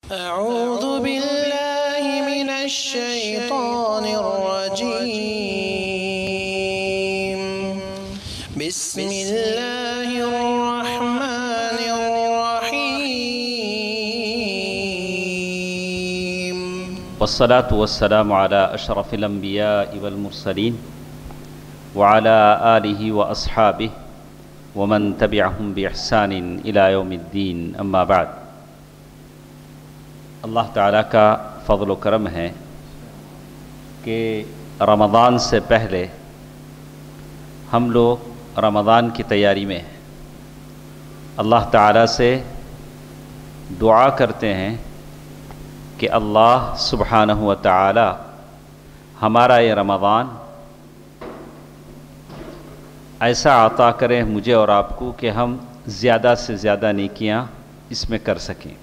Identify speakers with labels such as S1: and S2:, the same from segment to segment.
S1: أعوذ بالله من الشيطان الرجيم بسم الله الرحمن الرحيم
S2: والصلاة والسلام على أشرف الأنبياء والمرسلين وعلى آله وأصحابه ومن تبعهم بإحسان إلى يوم الدين أما بعد۔ اللہ تعالیٰ کا فضل و کرم ہے کہ رمضان سے پہلے ہم لوگ رمضان کی تیاری میں ہیں۔ اللہ تعالیٰ سے دعا کرتے ہیں کہ اللہ سبحانہ و تعالی ہمارا یہ رمضان ایسا عطا کرے مجھے اور آپ کو کہ ہم زیادہ سے زیادہ نیکیاں اس میں کر سکیں۔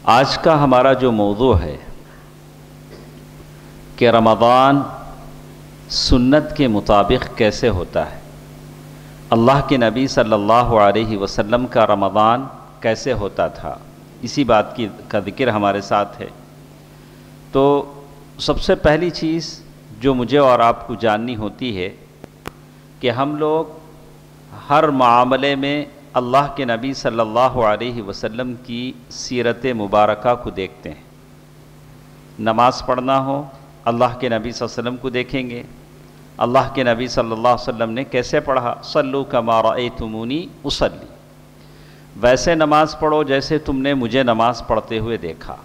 S2: آج کا ہمارا جو موضوع ہے کہ رمضان سنت کے مطابق کیسے ہوتا ہے، اللہ کے نبی صلی اللہ علیہ وسلم کا رمضان کیسے ہوتا تھا، اسی بات کا ذکر ہمارے ساتھ ہے۔ تو سب سے پہلی چیز جو مجھے اور آپ کو جاننی ہوتی ہے کہ ہم لوگ ہر معاملے میں اللہ کے نبی صلی اللہ علیہ وسلم کی سیرت مبارکہ کو دیکھتے ہیں۔ نماز پڑھنا ہو اللہ کے نبی صلی اللہ علیہ وسلم کو دیکھیں گے، اللہ کے نبی صلی اللہ علیہ وسلم نے کیسے پڑھا، صلو کما رأیتمونی اصلی، ویسے نماز پڑھو جیسے تم نے مجھے نماز پڑھتے ہوئے دیکھا۔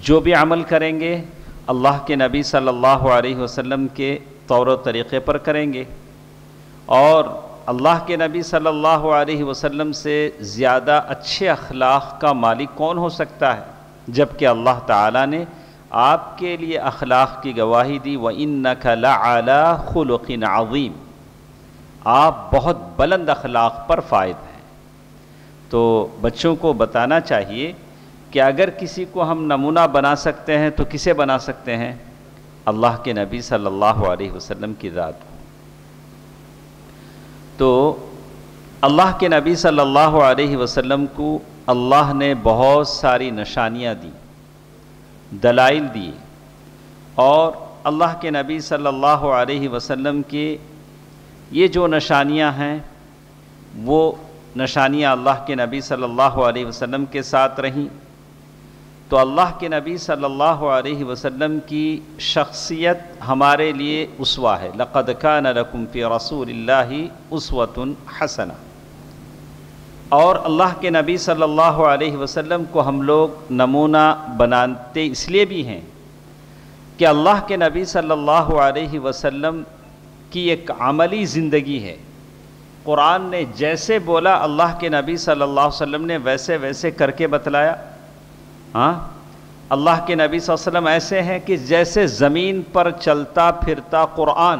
S2: جو بھی عمل کریں گے اللہ کے نبی صلی اللہ علیہ وسلم کے طور و طریقے پر کریں گے، اور اللہ کے نبی صلی اللہ علیہ وسلم سے زیادہ اچھے اخلاق کا مالک کون ہو سکتا ہے، جبکہ اللہ تعالیٰ نے آپ کے لیے اخلاق کی گواہی دی، وَإِنَّكَ لَعَلَىٰ خُلُقٍ عَظِيمٍ، آپ بہت بلند اخلاق پر فائز ہیں۔ تو بچوں کو بتانا چاہیے کہ اگر کسی کو ہم نمونہ بنا سکتے ہیں تو کسے بنا سکتے ہیں؟ اللہ کے نبی صلی اللہ علیہ وسلم کی ذات کو۔ تو اللہ کے نبی صلی اللہ علیہ وسلم کو اللہ نے بہت ساری نشانیاں دی، دلائل دی، اور اللہ کے نبی صلی اللہ علیہ وسلم کی یہ جو نشانیاں ہیں وہ نشانیاں اللہ کے نبی صلی اللہ علیہ وسلم کے ساتھ رہیں۔ تو اللہ کے نبی صلی اللہ علیہ وسلم کی شخصیت ہمارے لیے اسوہ ہے، لَقَدْ كَانَ لَكُمْ فِي رَسُولِ اللَّهِ أُسْوَةٌ حَسَنَةٌ۔ اور اللہ کے نبی صلی اللہ علیہ وسلم کو ہم لوگ نمونہ بناتے اس لیے بھی ہیں کہ اللہ کے نبی صلی اللہ علیہ وسلم کی ایک عملی زندگی ہے۔ قرآن نے جیسے بولا اللہ کے نبی صلی اللہ علیہ وسلم نے ویسے ویسے کر کے بتلایا۔ اللہ کے نبی صلی اللہ علیہ وسلم ایسے ہیں کہ جیسے زمین پر چلتا پھرتا قرآن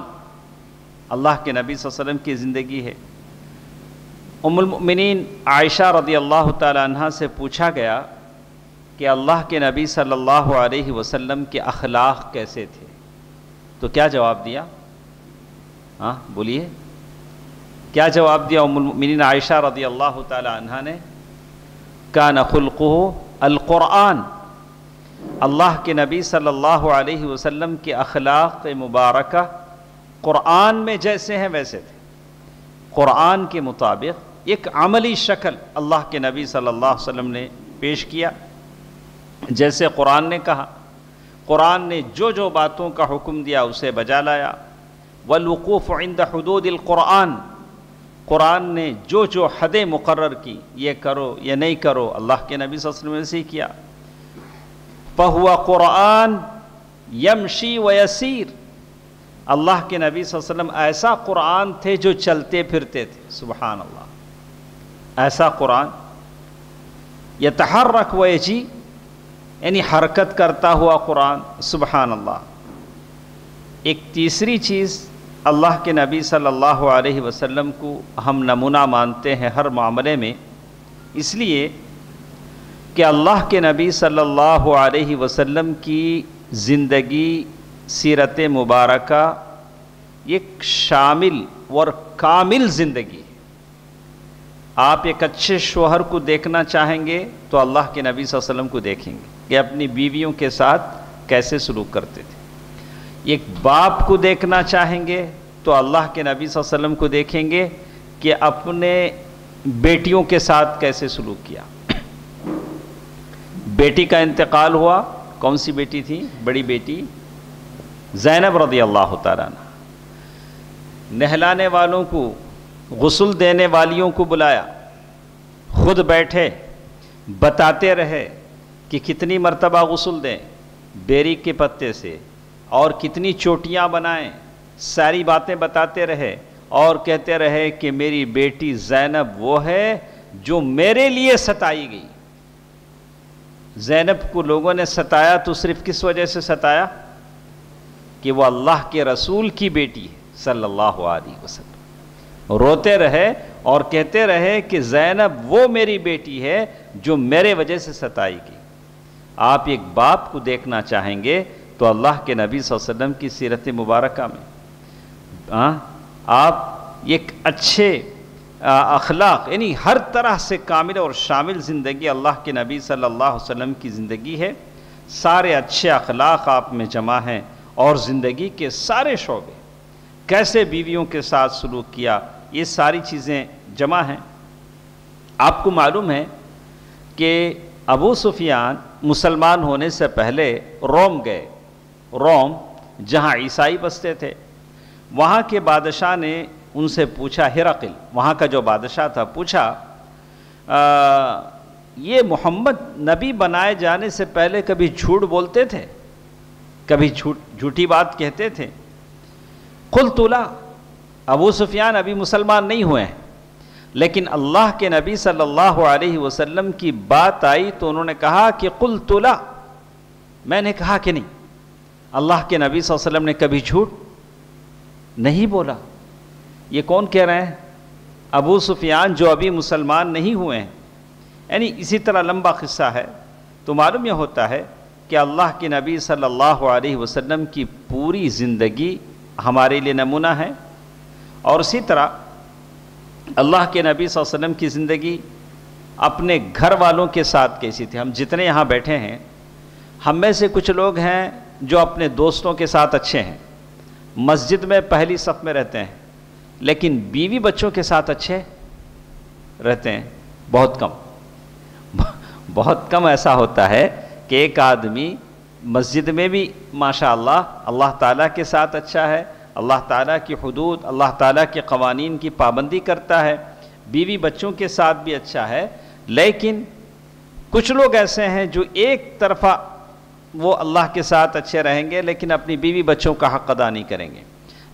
S2: اللہ کے نبی صلی اللہ علیہ وسلم کی زندگی ہے۔ ام المؤمنین عائشہ رضی اللہ تعالی عنہ سے پوچھا گیا کہ اللہ کے نبی صلی اللہ علیہ وسلم کے اخلاق کیسے تھے، تو کیا جواب دیا؟ بولیے کیا جواب دیا ام المؤمنین عائشہ رضی اللہ تعالی عنہ نے؟ کان خلقہ القرآن، اللہ کے نبی صلی اللہ علیہ وسلم کے اخلاق مبارکہ قرآن میں جیسے ہیں ویسے تھے۔ قرآن کے مطابق ایک عملی شکل اللہ کے نبی صلی اللہ علیہ وسلم نے پیش کیا، جیسے قرآن نے کہا، قرآن نے جو جو باتوں کا حکم دیا اسے بجا لایا۔ والوقوف عند حدود القرآن، قرآن نے جو جو حدیں مقرر کی، یہ کرو یہ نہیں کرو، اللہ کے نبی صلی اللہ علیہ وسلم نے ایسے ہی کیا۔ فَهُوَ قرآن یمشی ویسیر، اللہ کے نبی صلی اللہ علیہ وسلم ایسا قرآن تھے جو چلتے پھرتے تھے، سبحان اللہ، ایسا قرآن۔ یتحرک ویجی، یعنی حرکت کرتا ہوا قرآن، سبحان اللہ۔ ایک تیسری چیز اللہ کے نبی صلی اللہ علیہ وسلم کو ہم نمونہ مانتے ہیں ہر معاملے میں، اس لیے کہ اللہ کے نبی صلی اللہ علیہ وسلم کی زندگی، سیرت مبارکہ ایک شامل اور کامل زندگی ہے۔ آپ ایک اچھے شوہر کو دیکھنا چاہیں گے تو اللہ کے نبی صلی اللہ علیہ وسلم کو دیکھیں گے کہ اپنی بیویوں کے ساتھ کیسے سلوک کرتے تھے۔ ایک باپ کو دیکھنا چاہیں گے تو اللہ کے نبی صلی اللہ علیہ وسلم کو دیکھیں گے کہ اپنے بیٹیوں کے ساتھ کیسے سلوک کیا۔ بیٹی کا انتقال ہوا، کون سی بیٹی تھی؟ بڑی بیٹی زینب رضی اللہ تعالیٰ عنہ۔ نہلانے والوں کو، غسل دینے والیوں کو بلایا، خود بیٹھے بتاتے رہے کہ کتنی مرتبہ غسل دیں بیری کے پتے سے اور کتنی چوٹیاں بنائیں، ساری باتیں بتاتے رہے اور کہتے رہے کہ میری بیٹی زینب وہ ہے جو میرے لیے ستائی گئی۔ زینب کو لوگوں نے ستایا تو صرف کس وجہ سے ستایا؟ کہ وہ اللہ کے رسول کی بیٹی ہے صلی اللہ علیہ وسلم۔ روتے رہے اور کہتے رہے کہ زینب وہ میری بیٹی ہے جو میرے وجہ سے ستائی گئی۔ آپ ایک باپ کو دیکھنا چاہیں گے تو اللہ کے نبی صلی اللہ علیہ وسلم کی سیرت مبارکہ میں آپ ایک اچھے اخلاق، یعنی ہر طرح سے کامل اور شامل زندگی اللہ کے نبی صلی اللہ علیہ وسلم کی زندگی ہے۔ سارے اچھے اخلاق آپ میں جمع ہیں اور زندگی کے سارے شعبے، کیسے بیویوں کے ساتھ سلوک کیا، یہ ساری چیزیں جمع ہیں۔ آپ کو معلوم ہے کہ ابو سفیان مسلمان ہونے سے پہلے روم گئے، روم جہاں عیسائی بستے تھے۔ وہاں کے بادشاہ نے ان سے پوچھا، ہرقل وہاں کا جو بادشاہ تھا، پوچھا یہ محمد نبی بنائے جانے سے پہلے کبھی جھوٹ بولتے تھے، کبھی جھوٹی بات کہتے تھے؟ قلت لا، ابو سفیان ابھی مسلمان نہیں ہوئے ہیں، لیکن اللہ کے نبی صلی اللہ علیہ وسلم کی بات آئی تو انہوں نے کہا کہ قلت لا، میں نے کہا کہ نہیں، اللہ کے نبی صلی اللہ علیہ وسلم نے کبھی جھوٹ نہیں بولا۔ یہ کون کہہ رہے ہیں؟ ابو سفیان جو ابھی مسلمان نہیں ہوئے ہیں۔ یعنی اسی طرح لمبا قصہ ہے، تو معلوم یہ ہوتا ہے کہ اللہ کے نبی صلی اللہ علیہ وسلم کی پوری زندگی ہمارے لیے نمونہ ہے، اور اسی طرح اللہ کے نبی صلی اللہ علیہ وسلم کی زندگی اپنے گھر والوں کے ساتھ کیسی تھی۔ ہم جتنے یہاں بیٹھے ہیں، ہم میں سے کچھ لوگ ہیں جو اپنے دوستوں کے ساتھ اچھے ہیں، مسجد میں پہلی صف میں رہتے ہیں، لیکن بیوی بچوں کے ساتھ اچھے رہتے ہیں؟ بہت کم، بہت کم ایسا ہوتا ہے کہ ایک آدمی مسجد میں بھی ماشاءاللہ اللہ تعالیٰ کے ساتھ اچھا ہے، اللہ تعالیٰ کی حدود، اللہ تعالیٰ کے قوانین کی پابندی کرتا ہے، بیوی بچوں کے ساتھ بھی اچھا ہے، لیکن کچھ لوگ ایسے ہیں جو ایک طرفہ وہ اللہ کے ساتھ اچھے رہیں گے لیکن اپنی بیوی بچوں کا حق ادا نہیں کریں گے۔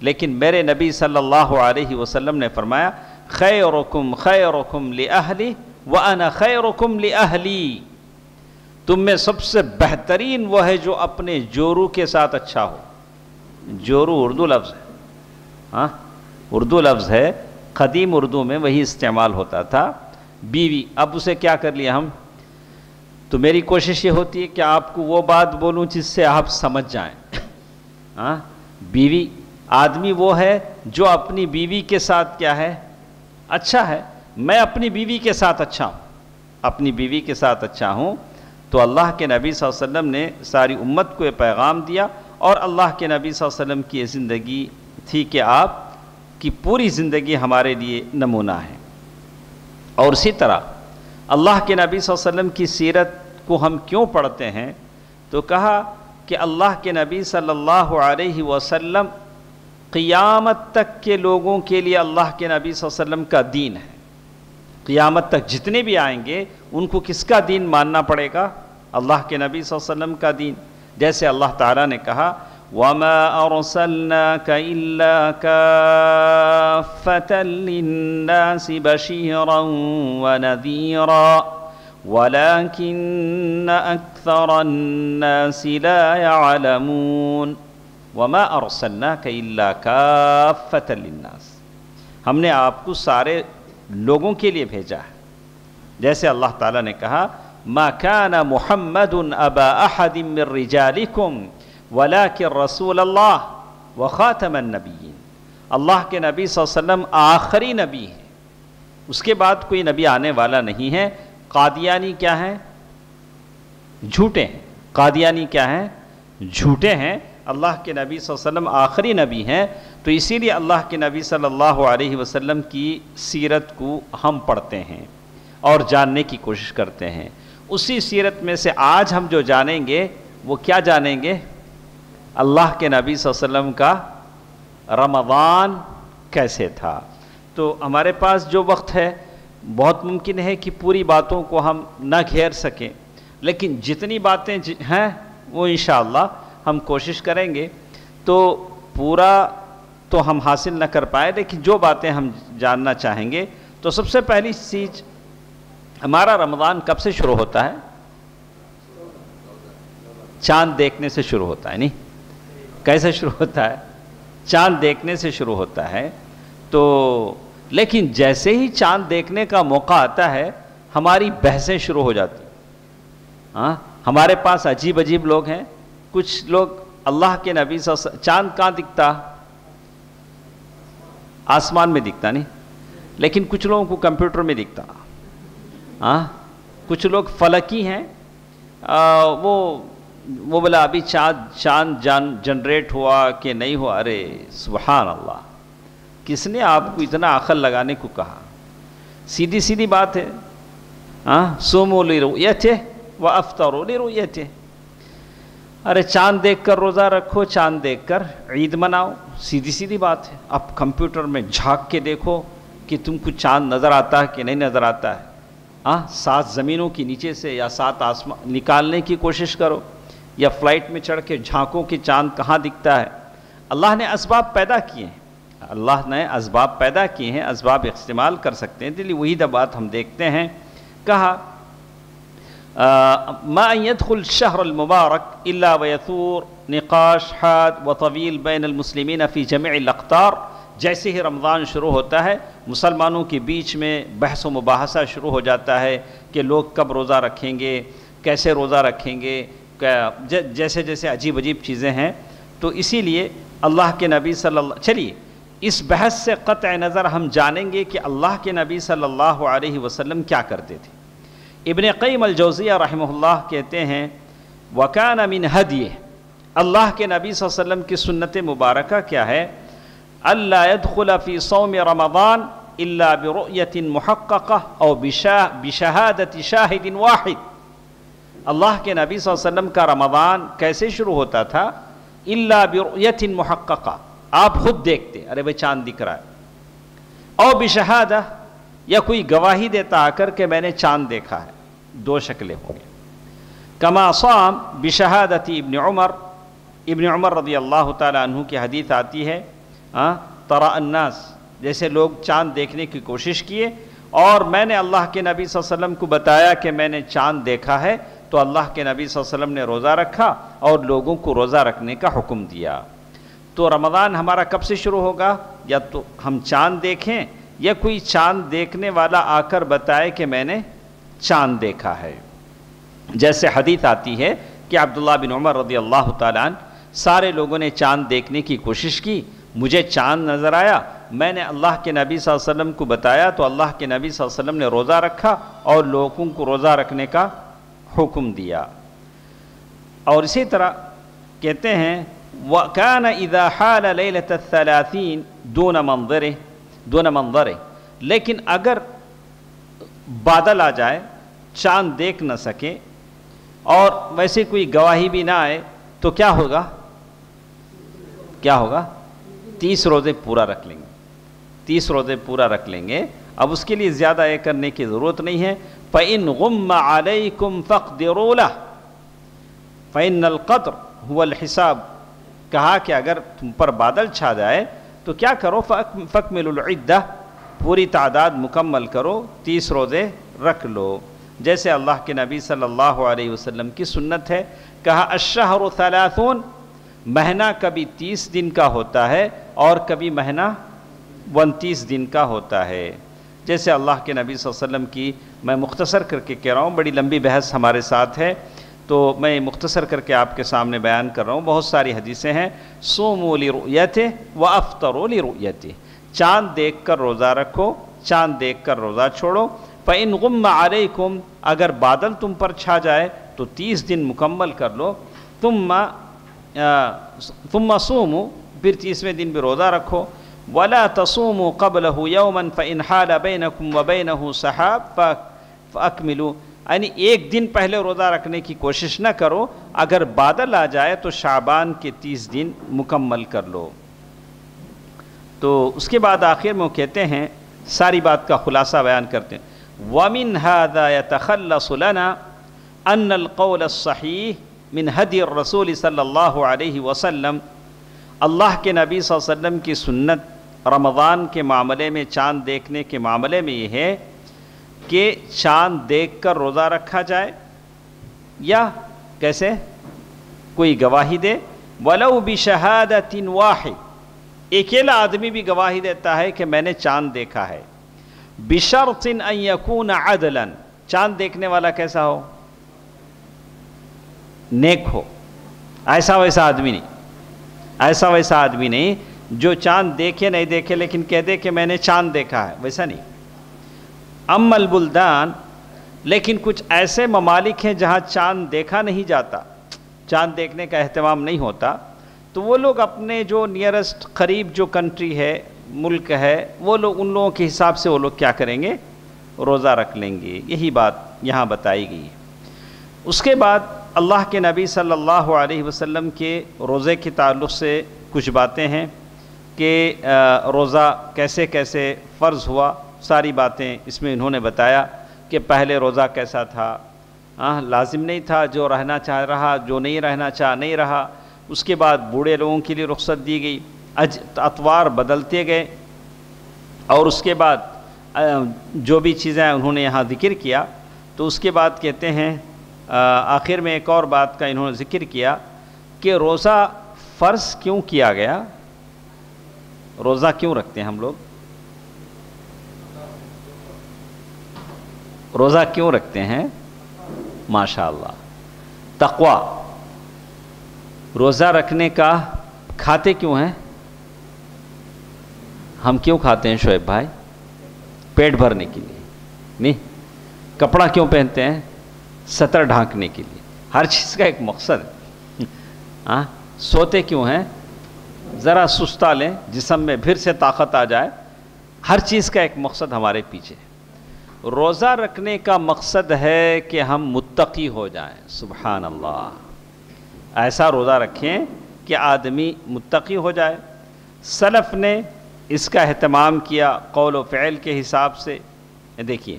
S2: لیکن میرے نبی صلی اللہ علیہ وسلم نے فرمایا، خیرکم خیرکم لأہلی وَأَنَا خَيْرُكُمْ لِأَهْلِي، تم میں سب سے بہترین وہ ہے جو اپنے جورو کے ساتھ اچھا ہو۔ جورو اردو لفظ ہے، اردو لفظ ہے، قدیم اردو میں وہی استعمال ہوتا تھا۔ بیوی، اب اسے کیا کر لیا ہم؟ تو میری کوشش یہ ہوتی ہے کہ آپ کو وہ بات بولوں جس سے آپ سمجھ جائیں۔ بیوی، آدمی وہ ہے جو اپنی بیوی کے ساتھ کیا ہے؟ اچھا ہے۔ میں اپنی بیوی کے ساتھ اچھا ہوں، اپنی بیوی کے ساتھ اچھا ہوں، تو اللہ کے نبی صلی اللہ علیہ وسلم نے ساری امت کو یہ پیغام دیا، اور اللہ کے نبی صلی اللہ علیہ وسلم کی یہ زندگی تھی کہ آپ کی پوری زندگی ہمارے لیے نمونہ ہے۔ اور اسی طرح اللہ کے نبی صلی اللہ علیہ وسلم کی سیرت کو ہم کیوں پڑھتے ہیں؟ تو کہا کہ اللہ کے نبی صلی اللہ علیہ وسلم قیامت تک کے لوگوں کے لیے اللہ کے نبی صلی اللہ علیہ وسلم کا دین ہے۔ قیامت تک جتنے بھی آئیں گے ان کو کس کا دین ماننا پڑے گا؟ اللہ کے نبی صلی اللہ علیہ وسلم کا دین۔ جیسے اللہ تعالیٰ نے کہا، وَمَا أَرْسَلْنَاكَ إِلَّا كَافَّةً لِلنَّاسِ بَشِيرًا وَنَذِيرًا وَلَكِنَّ أَكْثَرَ النَّاسِ لَا يَعْلَمُونَ وَمَا أَرْسَلْنَاكَ إِلَّا كَافَّةً لِلنَّاسِ، ہم نے آپ کو سارے لوگوں کے لیے بھیجا ہے۔ جیسے اللہ تعالیٰ نے کہا، ما كان محمد ابا احد من رجالکم ولکن رسول اللہ وخاتم النبیین، اللہ کے نبی صلی اللہ علیہ وسلم آخری نبی ہے، اس کے بعد کوئی نبی آنے والا نہیں ہے۔ قادیانی کیا ہیں؟ جھوٹے ہیں۔ قادیانی کیا ہیں؟ جھوٹے ہیں۔ اللہ کے نبی صلی اللہ علیہ وسلم آخری نبی ہیں، تو اسی لیے اللہ کے نبی صلی اللہ علیہ وسلم کی سیرت کو ہم پڑھتے ہیں اور جاننے کی کوشش کرتے ہیں۔ اسی سیرت میں سے آج ہم جو جانیں گے وہ کیا جانیں گے؟ اللہ کے نبی صلی اللہ علیہ وسلم کا رمضان کیسے تھا۔ تو ہمارے پاس جو وقت ہے بہت ممکن ہے کہ پوری باتوں کو ہم نہ گھیر سکیں، لیکن جتنی باتیں ہیں وہ انشاءاللہ ہم کوشش کریں گے۔ تو پورا تو ہم حاصل نہ کر پائے، لیکن جو باتیں ہم جاننا چاہیں گے، تو سب سے پہلی چیز، ہمارا رمضان کب سے شروع ہوتا ہے؟ چاند دیکھنے سے شروع ہوتا ہے، نہیں؟ کیسے شروع ہوتا ہے؟ چاند دیکھنے سے شروع ہوتا ہے۔ تو لیکن جیسے ہی چاند دیکھنے کا موقع آتا ہے ہماری بحثیں شروع ہو جاتی۔ ہاں، ہمارے پاس عجیب عجیب لوگ ہیں۔ کچھ لوگ اللہ کے نبی صلی اللہ علیہ وسلم، چاند کہاں دکھتا؟ آسمان میں دکھتا، نہیں؟ لیکن کچھ لوگوں کو کمپیوٹر میں دکھتا۔ ہاں، کچھ لوگ فلکی ہیں، وہ بولا ابھی چاند جنریٹ ہوا کہ نہیں ہوا۔ ارے سبحان اللہ، کس نے آپ کو اتنا عقل لگانے کو کہا؟ سیدھی سیدھی بات ہے۔ ہاں، صوموا لرؤیتہ وافطروا لرؤیتہ۔ ارے چاند دیکھ کر روزہ رکھو، چاند دیکھ کر عید مناؤ، سیدھی سیدھی بات ہے۔ اب کمپیوٹر میں جھانک کے دیکھو کہ تم کو چاند نظر آتا ہے کہ نہیں نظر آتا ہے۔ ہاں، 7 زمینوں کے نیچے سے یا 7 آسمان نکالنے کی کوشش کرو، یا فلائٹ میں چڑھ کے جھانکو کہ چاند کہاں دکھتا ہے۔ اللہ نے اسباب پیدا کیے ہیں، اللہ نے اسباب پیدا کیے ہیں، اسباب استعمال کر سکتے ہیں۔ دلی وہی بات ہم دیکھتے ہیں۔ کہا ما ان يدخل الشهر المبارك الا ويثور نقاش حاد وطويل بين المسلمين في جميع الاقطار۔ جیسے ہی رمضان شروع ہوتا ہے مسلمانوں کے بیچ میں بحث و مباحثہ شروع ہو جاتا ہے کہ لوگ کب روزہ رکھیں گے، کیسے روزہ رکھیں گے، جیسے جیسے عجیب عجیب چیزیں ہیں۔ تو اسی لیے اللہ کے نبی صلی اللہ، چلیے اس بحث سے قطع نظر ہم جانیں گے کہ اللہ کے نبی صلی اللہ علیہ وسلم کیا کرتے تھے۔ ابن قیم الجوزیہ رحمہ اللہ کہتے ہیں وَكَانَ مِنْ هَدْيِهِ، اللہ کے نبی صلی اللہ علیہ وسلم کی سنت مبارکہ کیا ہے؟ أَلَّا يَدْخُلَ فِي صَوْمِ رَمَضَانَ إِلَّا بِرُؤْيَةٍ مُحَقَّقَةٍ أَوْ بِشَهَادَةِ شَاهِدٍ وَاحِدٍ۔ اللہ کے نبی صلی اللہ علیہ وسلم کا رمضان کیسے شروع ہوتا تھا؟ إِلَّا بِرُؤْيَةٍ مُحَقَّقَةٍ، آپ خود دیکھتے، ارے بھائی چاند دکھ رہا ہے، اور بشہادہ، یا کوئی گواہی دیتا آ کر کہ میں نے چاند دیکھا ہے۔ 2 شکلیں ہوں گی۔ کما صام بشہادت ابن عمر، ابن عمر رضی اللہ تعالیٰ عنہ کی حدیث آتی ہے، ترى الناس، جیسے لوگ چاند دیکھنے کی کوشش کیے اور میں نے اللہ کے نبی صلی اللہ علیہ وسلم کو بتایا کہ میں نے چاند دیکھا ہے، تو اللہ کے نبی صلی اللہ علیہ وسلم نے روزہ رکھا اور لوگوں کو روزہ رکھنے کا حکم دیا۔ تو رمضان ہمارا کب سے شروع ہوگا؟ یا تو ہم چاند دیکھیں یا کوئی چاند دیکھنے والا آ کر بتائے کہ میں نے چاند دیکھا ہے۔ جیسے حدیث آتی ہے کہ عبداللہ بن عمر رضی اللہ تعالیٰ عنہ، سارے لوگوں نے چاند دیکھنے کی کوشش کی، مجھے چاند نظر آیا، میں نے اللہ کے نبی صلی اللہ علیہ وسلم کو بتایا، تو اللہ کے نبی صلی اللہ علیہ وسلم نے روزہ رکھا اور لوگوں کو روزہ رکھنے کا حکم دیا۔ اور اسی طرح کہتے ہیں وَكَانَ إِذَا حَالَ لَيْلَةَ الثَّلَاثِينَ دون منظر، لیکن اگر بادل آ جائے، چاند دیکھ نہ سکے اور ویسے کوئی گواہی بھی نہ آئے، تو کیا ہوگا؟ 30 روزے پورا رکھ لیں گے، 30 روزے پورا رکھ لیں گے۔ اب اس کے لیے زیادہ یہ کرنے کی ضرورت نہیں ہے۔ فَإِنْ غُمَّ عَلَيْكُمْ فَاقْدِرُوا لَهُ فَإِنَّ الْقَدْرَ هُوَ الْحِسَابُ، کہا کہ اگر تم پر بادل چھا جائے تو کیا کرو؟ فَأَكْمِلُوا الْعِدَّةَ، پوری تعداد مکمل کرو، 30 روزے رکھ لو، جیسے اللہ کے نبی صلی اللہ علیہ وسلم کی سنت ہے۔ کہا الشہر 30، مہینہ کبھی 30 دن کا ہوتا ہے اور کبھی مہینہ 29 دن کا ہوتا ہے، جیسے اللہ کے نبی صلی اللہ علیہ وسلم کی، میں مختصر کر کے کہہ رہا ہوں، بڑی لمبی بحث ہمارے ساتھ ہے تو میں مختصر کر کے آپ کے سامنے بیان کر رہا ہوں۔ بہت ساری حدیثیں ہیں، صوموا لرؤیتہ وافطروا لرؤیتہ، چاند دیکھ کر روزہ رکھو، چاند دیکھ کر روزہ چھوڑو۔ فَإِنْ غُمَّ عَلَيْكُمْ اگر بادل تم پر چھا جائے تو 30 دن مکمل کر لو، ثُمَّ صُومُوا پھر 30ویں دن بھی روزہ رکھو۔ وَلَا تَصُومُوا قَبْلَهُ يَوْمًا فَإِنْ حَالَ بَيْنَكُمْ وَبَيْنَهُ سَحَابٌ فَأَكْمِلُوا، یعنی ایک دن پہلے روزہ رکھنے کی کوشش نہ کرو، اگر بادل آ جائے تو شعبان کے 30 دن مکمل کر لو۔ تو اس کے بعد آخر میں وہ کہتے ہیں، ساری بات کا خلاصہ بیان کرتے ہیں، وَمِنْ هَذَا يَتَخَلَّصُ لَنَا أَنَّ الْقَوْلَ الصَّحِيحِ مِنْ هَدْيِ الرَّسُولِ صلی اللہ علیہ وسلم، اللہ کے نبی صلی اللہ علیہ وسلم کی سنت رمضان کے معاملے میں، چاند دیکھنے کے معاملے میں یہ ہے کہ چاند دیکھ کر روزہ رکھا جائے، یا کیسے کوئی گواہی دے، وَلَوْ بِشَهَادَةٍ وَاحِدٍ، اکیلا آدمی بھی گواہی دیتا ہے کہ میں نے چاند دیکھا ہے، بِشَرْطٍ أَن يَكُونَ عَدْلًا، چاند دیکھنے والا کیسا ہو؟ نیک ہو، ایسا ویسا آدمی نہیں، ایسا ویسا آدمی نہیں جو چاند دیکھے نہیں دیکھے لیکن کہہ دے کہ میں نے چاند دیکھا ہے، ویسا نہیں۔ اما البلدان، لیکن کچھ ایسے ممالک ہیں جہاں چاند دیکھا نہیں جاتا، چاند دیکھنے کا اہتمام نہیں ہوتا، تو وہ لوگ اپنے جو نیئرسٹ قریب جو کنٹری ہے، ملک ہے، وہ لوگ ان لوگوں کے حساب سے وہ لوگ کیا کریں گے؟ روزہ رکھ لیں گے۔ یہی بات یہاں بتائی گئی ہے۔ اس کے بعد اللہ کے نبی صلی اللہ علیہ وسلم کے روزے کے تعلق سے کچھ باتیں ہیں کہ روزہ کیسے کیسے فرض ہوا، ساری باتیں اس میں انہوں نے بتایا کہ پہلے روزہ کیسا تھا، لازم نہیں تھا، جو رہنا چاہ رہا، جو نہیں رہنا چاہ نہیں رہا۔ اس کے بعد بوڑھے لوگوں کے لیے رخصت دی گئی، اطوار بدلتے گئے، اور اس کے بعد جو بھی چیزیں انہوں نے یہاں ذکر کیا، تو اس کے بعد کہتے ہیں آخر میں ایک اور بات کا انہوں نے ذکر کیا کہ روزہ فرض کیوں کیا گیا، روزہ کیوں رکھتے ہیں ہم لوگ، روزہ کیوں رکھتے ہیں؟ ماشاءاللہ، تقویٰ۔ روزہ رکھنے کا کھاتے کیوں ہیں؟ ہم کیوں کھاتے ہیں شعیب بھائی؟ پیٹ بھرنے کے لیے نہیں۔ کپڑا کیوں پہنتے ہیں؟ سطر ڈھانکنے کے لیے۔ ہر چیز کا ایک مقصد ہے۔ سوتے کیوں ہیں؟ ذرا سستا لیں، جسم میں پھر سے طاقت آ جائے۔ ہر چیز کا ایک مقصد ہمارے پیچھے ہے۔ روزہ رکھنے کا مقصد ہے کہ ہم متقی ہو جائیں۔ سبحان اللہ، ایسا روزہ رکھیں کہ آدمی متقی ہو جائے۔ سلف نے اس کا اہتمام کیا قول و فعل کے حساب سے۔ دیکھیے،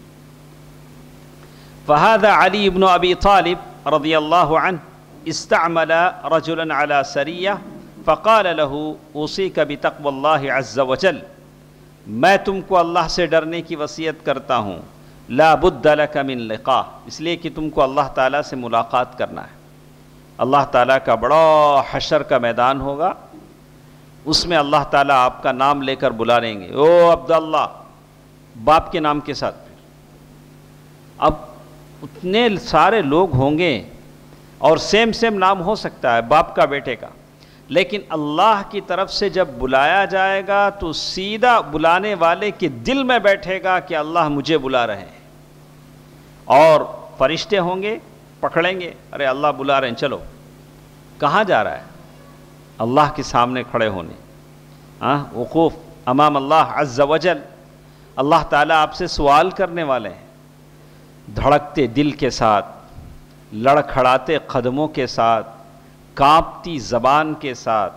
S2: فہذا علی بن ابی طالب رضی اللہ عنہ استعمل رجلا على سریہ فقال له اوصیک بتقوی اللہ عز وجل، میں تم کو اللہ سے ڈرنے کی وصیت کرتا ہوں، لا بد لک من لقاء، اس لیے کہ تم کو اللہ تعالیٰ سے ملاقات کرنا ہے۔ اللہ تعالیٰ کا بڑا حشر کا میدان ہوگا، اس میں اللہ تعالیٰ آپ کا نام لے کر بلا لیں گے، او عبداللہ، باپ کے نام کے ساتھ۔ اب اتنے سارے لوگ ہوں گے اور سیم نام ہو سکتا ہے باپ کا بیٹے کا، لیکن اللہ کی طرف سے جب بلایا جائے گا تو سیدھا بلانے والے کے دل میں بیٹھے گا کہ اللہ مجھے بلا رہے ہیں، اور فرشتے ہوں گے پکڑیں گے، ارے اللہ بلا رہے ہیں، چلو۔ کہاں جا رہا ہے؟ اللہ کے سامنے کھڑے ہونے، وقوف امام اللہ عز وجل۔ اللہ تعالیٰ آپ سے سوال کرنے والے ہیں، دھڑکتے دل کے ساتھ، لڑکھڑاتے قدموں کے ساتھ، کانپتی زبان کے ساتھ،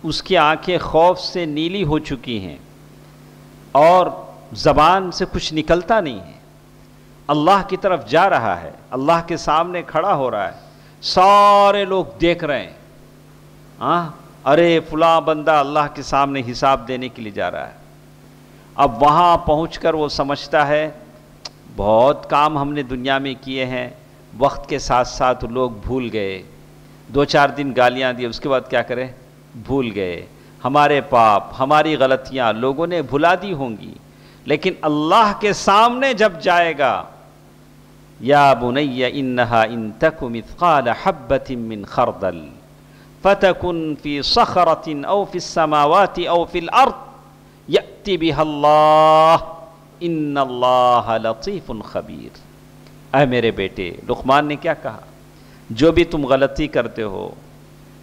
S2: اس کی آنکھیں خوف سے نیلی ہو چکی ہیں اور زبان سے کچھ نکلتا نہیں ہے، اللہ کی طرف جا رہا ہے، اللہ کے سامنے کھڑا ہو رہا ہے، سارے لوگ دیکھ رہے ہیں، ارے فلاں بندہ اللہ کے سامنے حساب دینے کے لیے جا رہا ہے۔ اب وہاں پہنچ کر وہ سمجھتا ہے بہت کام ہم نے دنیا میں کیے ہیں، وقت کے ساتھ ساتھ لوگ بھول گئے، 2-4 دن گالیاں دی، اس کے بعد کیا کرے؟ بھول گئے۔ ہمارے پاپ، ہماری غلطیاں لوگوں نے بھلا دی ہوں گی، لیکن اللہ کے سامنے جب جائے گا، یا بنی انہا ان تک مثقال حبۃ من خردل فتکن فی صخرۃ او فی السماوات او فی الارض یأتی بہا اللہ ان اللہ لطیف خبیر۔ اے میرے بیٹے، لقمان نے کیا کہا؟ جو بھی تم غلطی کرتے ہو،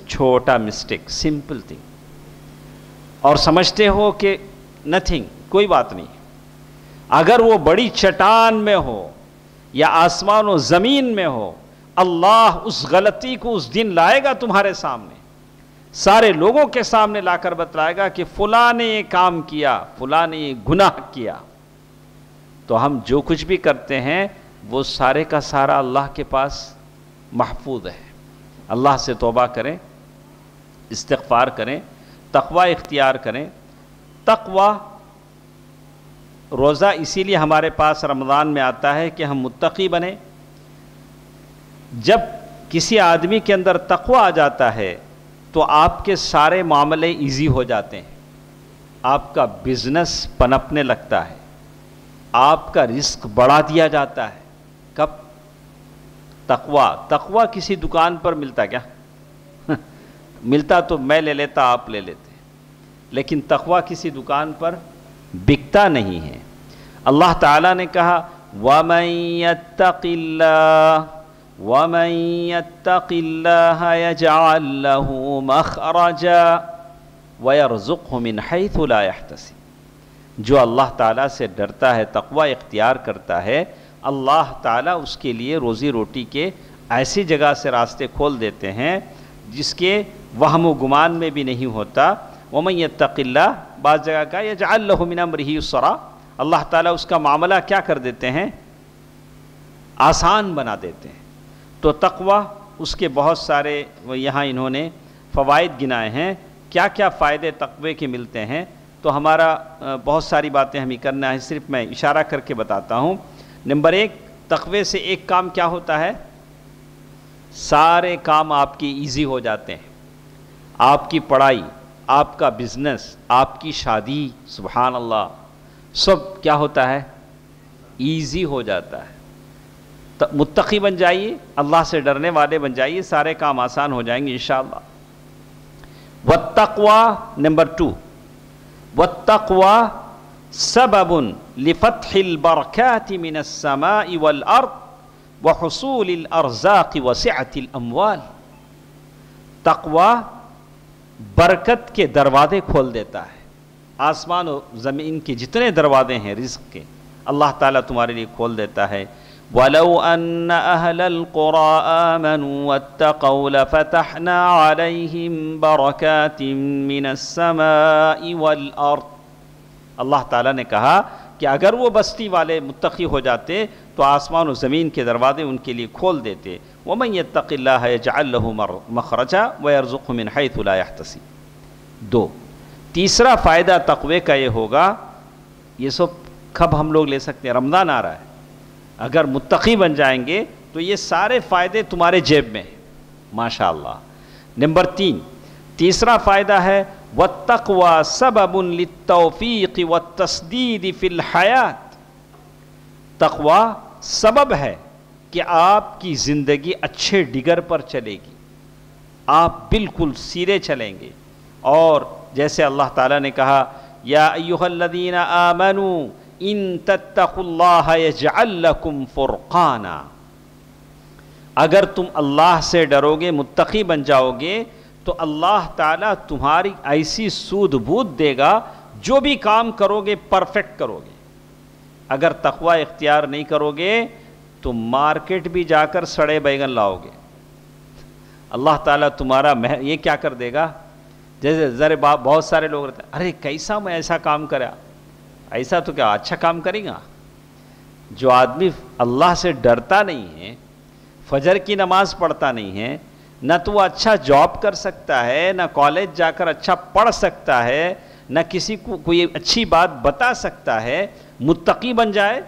S2: چھوٹا مسٹیک، سمپل تھنگ، اور سمجھتے ہو کہ نتھنگ، کوئی بات نہیں، اگر وہ بڑی چٹان میں ہو یا آسمان و زمین میں ہو، اللہ اس غلطی کو اس دن لائے گا تمہارے سامنے، سارے لوگوں کے سامنے لا کر بتلائے گا کہ فلاں نے یہ کام کیا، فلاں نے یہ گناہ کیا۔ تو ہم جو کچھ بھی کرتے ہیں وہ سارے کا سارا اللہ کے پاس محفوظ ہے۔ اللہ سے توبہ کریں، استغفار کریں، تقوی اختیار کریں۔ تقوی روزہ اسی لیے ہمارے پاس رمضان میں آتا ہے کہ ہم متقی بنیں۔ جب کسی آدمی کے اندر تقوی آ جاتا ہے تو آپ کے سارے معاملے ایزی ہو جاتے ہیں، آپ کا بزنس پنپنے لگتا ہے، آپ کا رزق بڑھا دیا جاتا ہے۔ کب؟ تقوی کسی دکان پر ملتا کیا؟ ملتا تو میں لے لیتا، آپ لے لیتے، لیکن تقوی کسی دکان پر بکتا نہیں ہے۔ اللہ تعالیٰ نے کہا وَمَن يَتَّقِ اللَّهَ وَمَن يَتَّقِ اللَّهَ يَجْعَل لَّهُ مَخْرَجًا وَيَرْزُقْهُ مِنْ حَيْثُ لَا يَحْتَسِبُ۔ جو اللہ تعالیٰ سے ڈرتا ہے، تقوی اختیار کرتا ہے، اللہ تعالیٰ اس کے لیے روزی روٹی کے ایسی جگہ سے راستے کھول دیتے ہیں جس کے وہم و گمان میں بھی نہیں ہوتا۔ وَمَن يَتَّقِ اللَّهَ، بعض جگہ کا يَجْعَل لَّهُ مِنْ أَمْرِهِ يُسْرًا، اللہ تعالیٰ اس کا معاملہ کیا کر دیتے ہیں؟ آسان بنا دیتے ہیں۔ تو تقوی اس کے بہت سارے یہاں انہوں نے فوائد گنائے ہیں، کیا کیا فائدے تقوی کے ملتے ہیں۔ تو ہمارا بہت ساری باتیں ہمیں کرنا ہے، صرف میں اشارہ کر کے بتاتا ہوں۔ نمبر 1، تقوی سے ایک کام کیا ہوتا ہے؟ سارے کام آپ کی ایزی ہو جاتے ہیں۔ آپ کی پڑھائی، آپ کا بزنس، آپ کی شادی، سبحان اللہ، سب کیا ہوتا ہے؟ ایزی ہو جاتا ہے۔ متقی بن جائیے، اللہ سے ڈرنے والے بن جائیے، سارے کام آسان ہو جائیں گے انشاءاللہ۔ والتقوی نمبر 2، والتقوی سبب لفتح البرکات من السماء والارض وحصول الارزاق وسعة الاموال۔ تقوی برکت کے دروازے کھول دیتا ہے، آسمان و زمین کے جتنے دروازے ہیں رزق کے، اللہ تعالیٰ تمہارے لیے کھول دیتا ہے۔ وَلَوْ أَنَّ أَهْلَ الْقُرَىٰ آمَنُوا وَاتَّقَوْا لَفَتَحْنَا عَلَيْهِمْ بَرَكَاتٍ مِّنَ السَّمَاءِ وَالْأَرْضِ۔ اللہ تعالیٰ نے کہا کہ اگر وہ بستی والے متقی ہو جاتے تو آسمان و زمین کے دروازے ان کے لیے کھول دیتے۔ وَمَن يَتَّقِ اللَّهَ يَجْعَل لَّهُ مَخْرَجًا وَيَرْزُقْهُ مِنْ حَيْثُ لَا يَحْتَسِبُ۔ 2، تیسرا فائدہ تقوی کا یہ ہوگا، یہ سب کب ہم لوگ لے سکتے ہیں؟ رمضان آ رہا ہے، اگر متقی بن جائیں گے تو یہ سارے فائدے تمہارے جیب میں ہیں ماشاءاللہ۔ نمبر 3، تیسرا فائدہ ہے وَالتَّقْوَى سَبَبٌ لِلتَّوْفِيقِ وَالتَّسْدِيدِ فِي الْحَيَاةِ۔ تقوی سبب ہے کہ آپ کی زندگی اچھے ڈگر پر چلے گی، آپ بالکل سیدھے چلیں گے، اور جیسے اللہ تعالیٰ نے کہا یا ایھا الذین آمنوا ان تتقوا اللہ یجعل لکم فرقانا۔ اگر تم اللہ سے ڈرو گے، متقی بن جاؤ گے، تو اللہ تعالیٰ تمہاری ایسی سود بود دے گا، جو بھی کام کرو گے پرفیکٹ کرو گے۔ اگر تقوی اختیار نہیں کرو گے تو مارکیٹ بھی جا کر سڑے بیگن لاؤ گے، اللہ تعالیٰ تمہارا یہ کیا کر دے گا؟ جیسے ذرے بہت سارے لوگ رہتے ہیں، ارے کیسا میں ایسا کام کرا، ایسا تو کیا اچھا کام کرے گا؟ جو آدمی اللہ سے ڈرتا نہیں ہے، فجر کی نماز پڑھتا نہیں ہے، نہ تو وہ اچھا جاب کر سکتا ہے، نہ کالج جا کر اچھا پڑھ سکتا ہے، نہ کسی کو کوئی اچھی بات بتا سکتا ہے، متقی بن جائے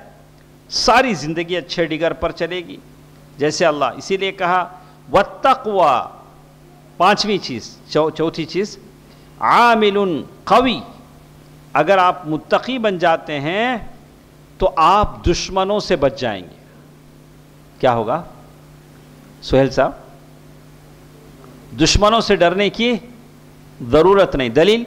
S2: ساری زندگی اچھے ڈگر پر چلے گی۔ جیسے اللہ اسی لیے کہا والتقوی، پانچویں چیز، چوتھی چیز عامل قوی۔ اگر آپ متقی بن جاتے ہیں تو آپ دشمنوں سے بچ جائیں گے۔ کیا ہوگا سہیل صاحب؟ دشمنوں سے ڈرنے کی ضرورت نہیں۔ دلیل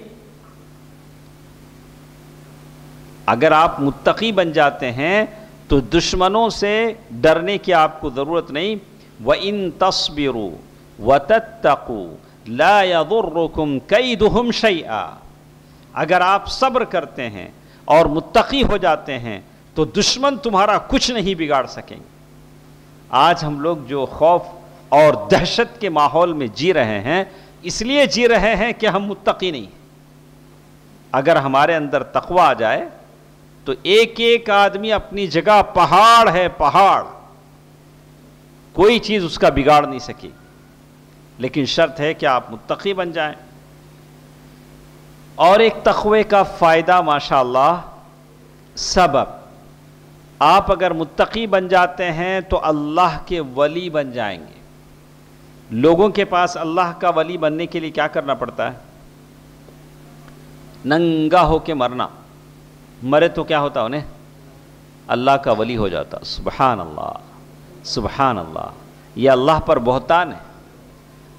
S2: اگر آپ متقی بن جاتے ہیں تو دشمنوں سے ڈرنے کی آپ کو ضرورت نہیں. وَإِن تَصْبِرُوا وَتَتَّقُوا لَا يَضُرُّكُمْ كَيْدُهُمْ شَيْئًا. اگر آپ صبر کرتے ہیں اور متقی ہو جاتے ہیں تو دشمن تمہارا کچھ نہیں بگاڑ سکیں گے. آج ہم لوگ جو خوف اور دہشت کے ماحول میں جی رہے ہیں اس لیے جی رہے ہیں کہ ہم متقی نہیں. اگر ہمارے اندر تقوی آ جائے تو ایک ایک آدمی اپنی جگہ پہاڑ ہے، پہاڑ، کوئی چیز اس کا بگاڑ نہیں سکی. لیکن شرط ہے کہ آپ متقی بن جائیں. اور ایک تقوی کا فائدہ ماشاءاللہ سبب، آپ اگر متقی بن جاتے ہیں تو اللہ کے ولی بن جائیں گے. لوگوں کے پاس اللہ کا ولی بننے کے لیے کیا کرنا پڑتا ہے؟ ننگا ہو کے مرنا. مرے تو کیا ہوتا انہیں؟ اللہ کا ولی ہو جاتا. سبحان اللہ، سبحان اللہ. یہ اللہ پر بہتان ہے.